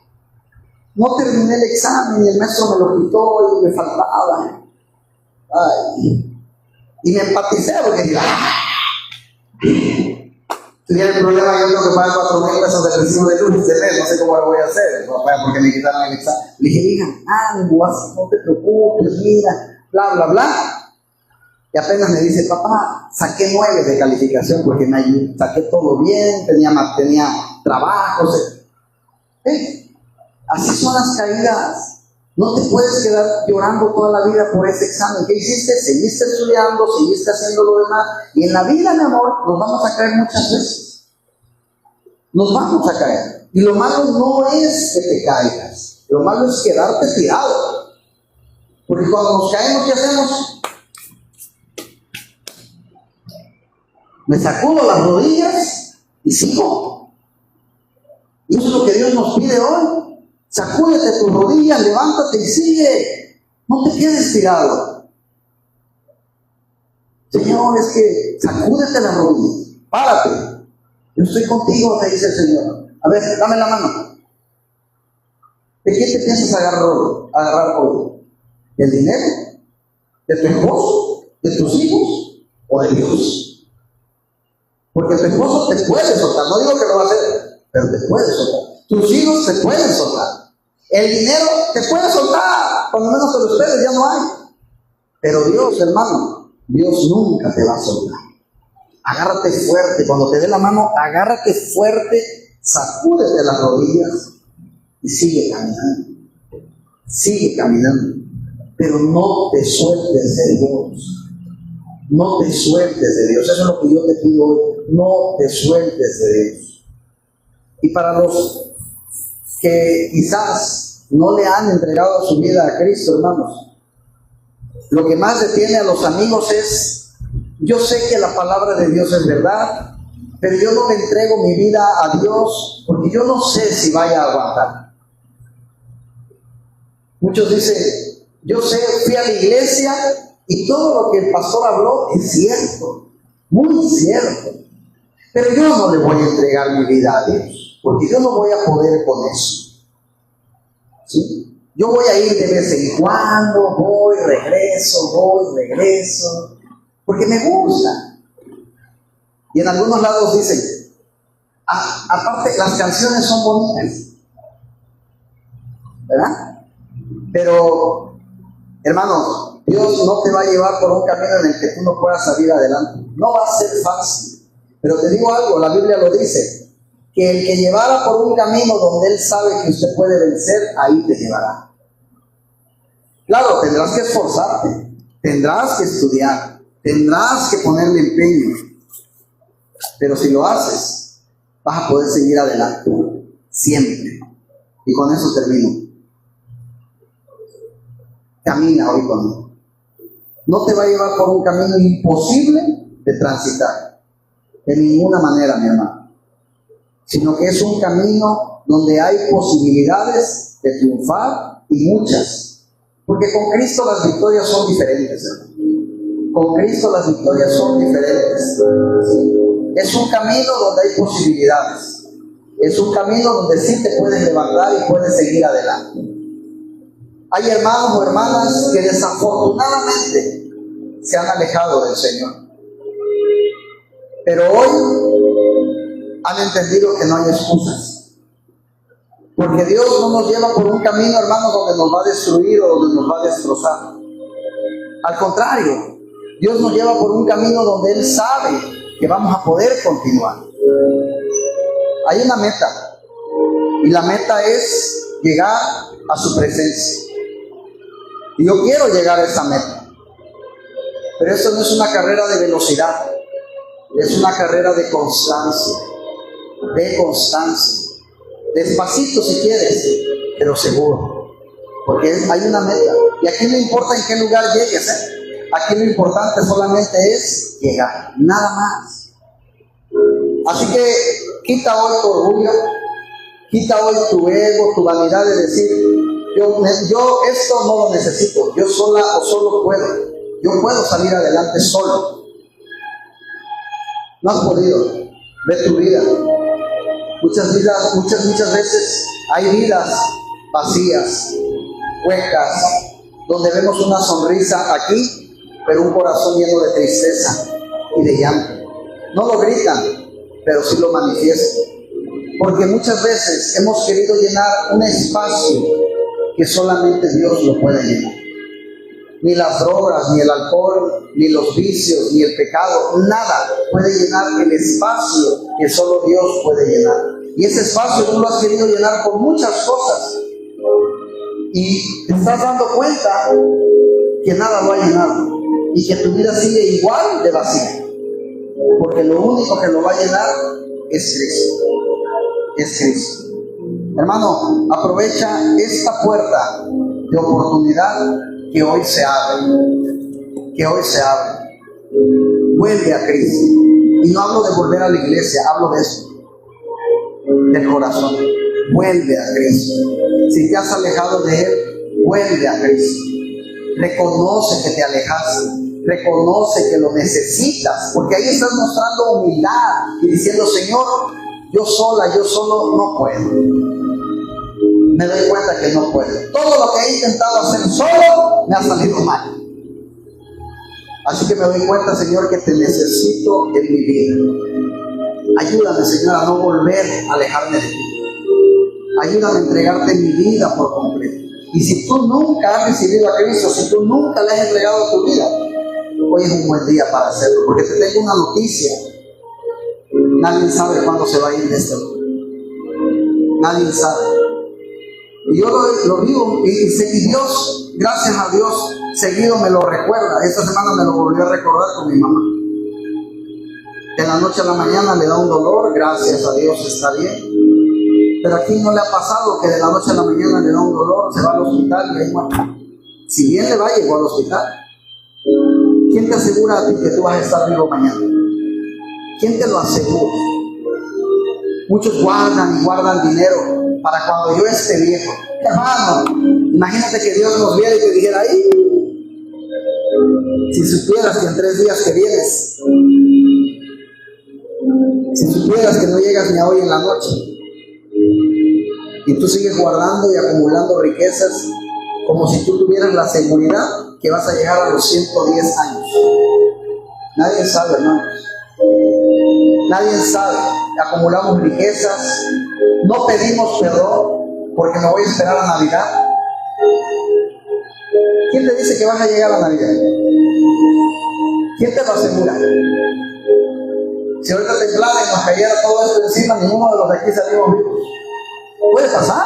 No terminé el examen y el maestro me lo quitó y me faltaba. Ay. Y me empaticé porque dije, tuviera el problema, yo tengo que pagar 4,000 pesos de recibo de luz este mes, no sé cómo lo voy a hacer, porque me quitaron el examen. Le dije, hija, no te preocupes, mira, bla, bla, bla. Y apenas me dice, papá, saqué 9 de calificación porque me ayudó, saqué todo bien, tenía trabajos. Así son las caídas. No te puedes quedar llorando toda la vida por ese examen. ¿Qué hiciste? Seguiste estudiando, seguiste haciendo lo demás. Y en la vida, mi amor, nos vamos a caer muchas veces. Nos vamos a caer. Y lo malo no es que te caigas. Lo malo es quedarte tirado. Porque cuando nos caemos, ¿qué hacemos? Me sacudo las rodillas y sigo. Y eso es lo que Dios nos pide hoy. Sacúdete tus rodillas, levántate y sigue. No te quedes tirado. Señor, es que sacúdete las rodillas. Párate. Yo estoy contigo, te dice el Señor. A ver, dame la mano. ¿De qué te piensas agarrar hoy? ¿Del dinero? ¿De tu esposo? ¿De tus hijos? ¿O de Dios? Porque tu esposo te puede soltar. No digo que lo va a hacer, pero te puede soltar. Tus hijos te pueden soltar. El dinero te puede soltar. Cuando menos te lo esperes, ya no hay. Pero Dios, hermano, Dios nunca te va a soltar. Agárrate fuerte. Cuando te dé la mano, agárrate fuerte, sacúdete las rodillas y sigue caminando. Sigue caminando. Pero no te sueltes de Dios. No te sueltes de Dios. Eso es lo que yo te pido hoy. No te sueltes de Dios. Y para los que quizás no le han entregado su vida a Cristo, hermanos, lo que más detiene a los amigos es: yo sé que la palabra de Dios es verdad, pero yo no le entrego mi vida a Dios porque yo no sé si vaya a aguantar. Muchos dicen: yo sé, fui a la iglesia y todo lo que el pastor habló es cierto, muy cierto, pero yo no le voy a entregar mi vida a Dios porque yo no voy a poder con eso. ¿Sí? Yo voy a ir de vez en cuando, voy, regreso, porque me gusta. Y en algunos lados dicen, aparte las canciones son bonitas, ¿verdad? Pero, hermanos, Dios no te va a llevar por un camino en el que tú no puedas salir adelante. No va a ser fácil. Pero te digo algo, la Biblia lo dice, que el que llevara por un camino donde Él sabe que usted puede vencer, ahí te llevará. Claro, tendrás que esforzarte, tendrás que estudiar, tendrás que ponerle empeño. Pero si lo haces, vas a poder seguir adelante, siempre. Y con eso termino. Camina hoy conmigo. No te va a llevar por un camino imposible de transitar, de ninguna manera, mi hermano, sino que es un camino donde hay posibilidades de triunfar, y muchas, porque con Cristo las victorias son diferentes, hermano. Con Cristo las victorias son diferentes. ¿Sí? Es un camino donde hay posibilidades, es un camino donde sí te puedes levantar y puedes seguir adelante. Hay hermanos o hermanas que desafortunadamente se han alejado del Señor, pero hoy han entendido que no hay excusas, porque Dios no nos lleva por un camino, hermanos, donde nos va a destruir o donde nos va a destrozar. Al contrario, Dios nos lleva por un camino donde Él sabe que vamos a poder continuar. Hay una meta, y la meta es llegar a su presencia. Y yo quiero llegar a esa meta. Pero esto no es una carrera de velocidad, es una carrera de constancia, despacito si quieres, pero seguro, porque hay una meta. Y aquí no importa en qué lugar llegues, aquí lo importante solamente es llegar, nada más. Así que quita hoy tu orgullo, quita hoy tu ego, tu vanidad de decir, yo esto no lo necesito, yo sola o solo puedo, yo puedo salir adelante solo. No has podido. Ve tu vida. Muchas veces hay vidas vacías, huecas, donde vemos una sonrisa aquí, pero un corazón lleno de tristeza y de llanto. No lo gritan, pero sí lo manifiestan. Porque muchas veces hemos querido llenar un espacio que solamente Dios lo puede llenar. Ni las drogas, ni el alcohol, ni los vicios, ni el pecado, nada puede llenar el espacio que solo Dios puede llenar. Y ese espacio tú lo has querido llenar con muchas cosas. Y te estás dando cuenta que nada lo ha llenado. Y que tu vida sigue igual de vacía. Porque lo único que lo va a llenar es Cristo. Es Cristo. Hermano, aprovecha esta puerta de oportunidad que hoy se abre. Que hoy se abre. Vuelve a Cristo. Y no hablo de volver a la iglesia, hablo de esto. Del corazón. Vuelve a Cristo. Si te has alejado de Él, vuelve a Cristo. Reconoce que te alejaste. Reconoce que lo necesitas. Porque ahí estás mostrando humildad y diciendo, Señor, yo sola, yo solo no puedo. Me doy cuenta que no puedo. Todo lo que he intentado hacer solo me ha salido mal. Así que me doy cuenta, Señor, que te necesito en mi vida. Ayúdame, Señor, a no volver a alejarme de ti. Ayúdame a entregarte mi vida por completo. Y si tú nunca has recibido a Cristo, si tú nunca le has entregado tu vida, hoy es un buen día para hacerlo. Porque te tengo una noticia. Nadie sabe cuándo se va a ir de este mundo. Nadie sabe. Y yo lo vivo y Dios, gracias a Dios, seguido me lo recuerda. Esta semana me lo volvió a recordar con mi mamá. De la noche a la mañana le da un dolor, gracias a Dios está bien. Pero aquí no le ha pasado que de la noche a la mañana le da un dolor, se va al hospital y ahí muere. Si bien le va, llegó al hospital. ¿Quién te asegura a ti que tú vas a estar vivo mañana? ¿Quién te lo asegura? Muchos guardan y guardan dinero para cuando yo esté viejo. Hermano, imagínate que Dios nos viera y te dijera, ahí, si supieras que en 3 días que vienes, si supieras que no llegas ni a hoy en la noche, y tú sigues guardando y acumulando riquezas, como si tú tuvieras la seguridad que vas a llegar a los 110 años. Nadie sabe, hermanos. Nadie sabe. Acumulamos riquezas, no pedimos perdón porque me voy a esperar a Navidad. ¿Quién te dice que vas a llegar a Navidad? ¿Quién te lo asegura? Si ahorita temblara y nos cayera todo esto encima, ninguno de los de aquí salimos vivos. Puede pasar.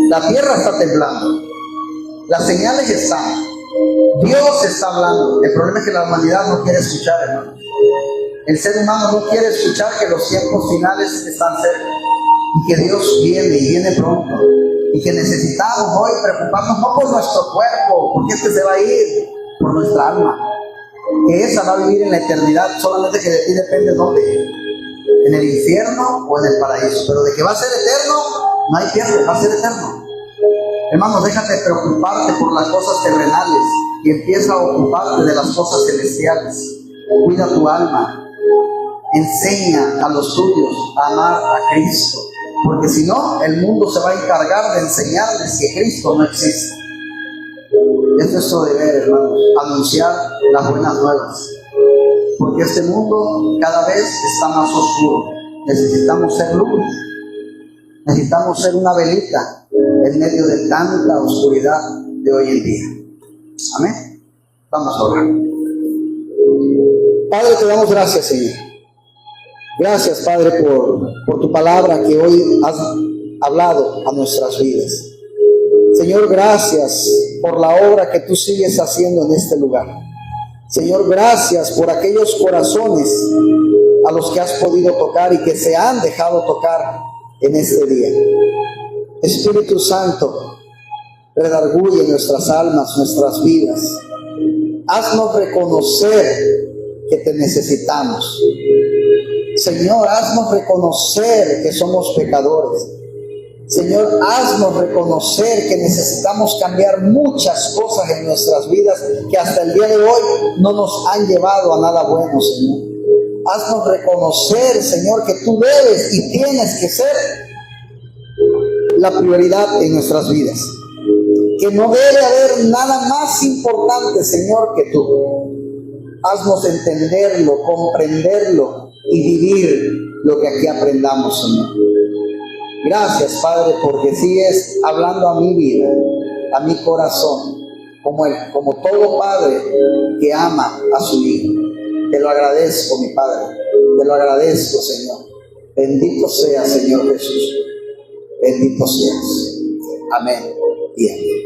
La tierra está temblando. Las señales están. Dios está hablando. El problema es que la humanidad no quiere escuchar, hermano. El ser humano no quiere escuchar que los tiempos finales están cerca y que Dios viene y viene pronto y que necesitamos hoy preocuparnos no por nuestro cuerpo, porque este se va a ir, por nuestra alma, que esa va a vivir en la eternidad, solamente que de ti depende dónde, en el infierno o en el paraíso, pero de que va a ser eterno, no hay pierde, va a ser eterno. Hermanos, déjate de preocuparte por las cosas terrenales y empieza a ocuparte de las cosas celestiales. Cuida tu alma. Enseña a los tuyos a amar a Cristo, porque si no, el mundo se va a encargar de enseñarles que Cristo no existe. Es nuestro deber, hermanos, anunciar las buenas nuevas, porque este mundo cada vez está más oscuro. Necesitamos ser luz, necesitamos ser una velita en medio de tanta oscuridad de hoy en día. Amén. Vamos a orar. Padre, te damos gracias, Señor. Gracias, Padre, por tu palabra que hoy has hablado a nuestras vidas. Señor, gracias por la obra que tú sigues haciendo en este lugar. Señor, gracias por aquellos corazones a los que has podido tocar y que se han dejado tocar en este día. Espíritu Santo, redarguye nuestras almas, nuestras vidas. Haznos reconocer que te necesitamos. Señor, haznos reconocer que somos pecadores. Señor, haznos reconocer que necesitamos cambiar muchas cosas en nuestras vidas que hasta el día de hoy no nos han llevado a nada bueno, Señor. Haznos reconocer, Señor, que tú debes y tienes que ser la prioridad en nuestras vidas. Que no debe haber nada más importante, Señor, que tú. Haznos entenderlo, comprenderlo y vivir lo que aquí aprendamos, Señor. Gracias, Padre, porque sigues hablando a mi vida, a mi corazón, como todo padre que ama a su hijo. Te lo agradezco, mi Padre. Te lo agradezco, Señor. Bendito seas, Señor Jesús. Bendito seas. Amén y amén.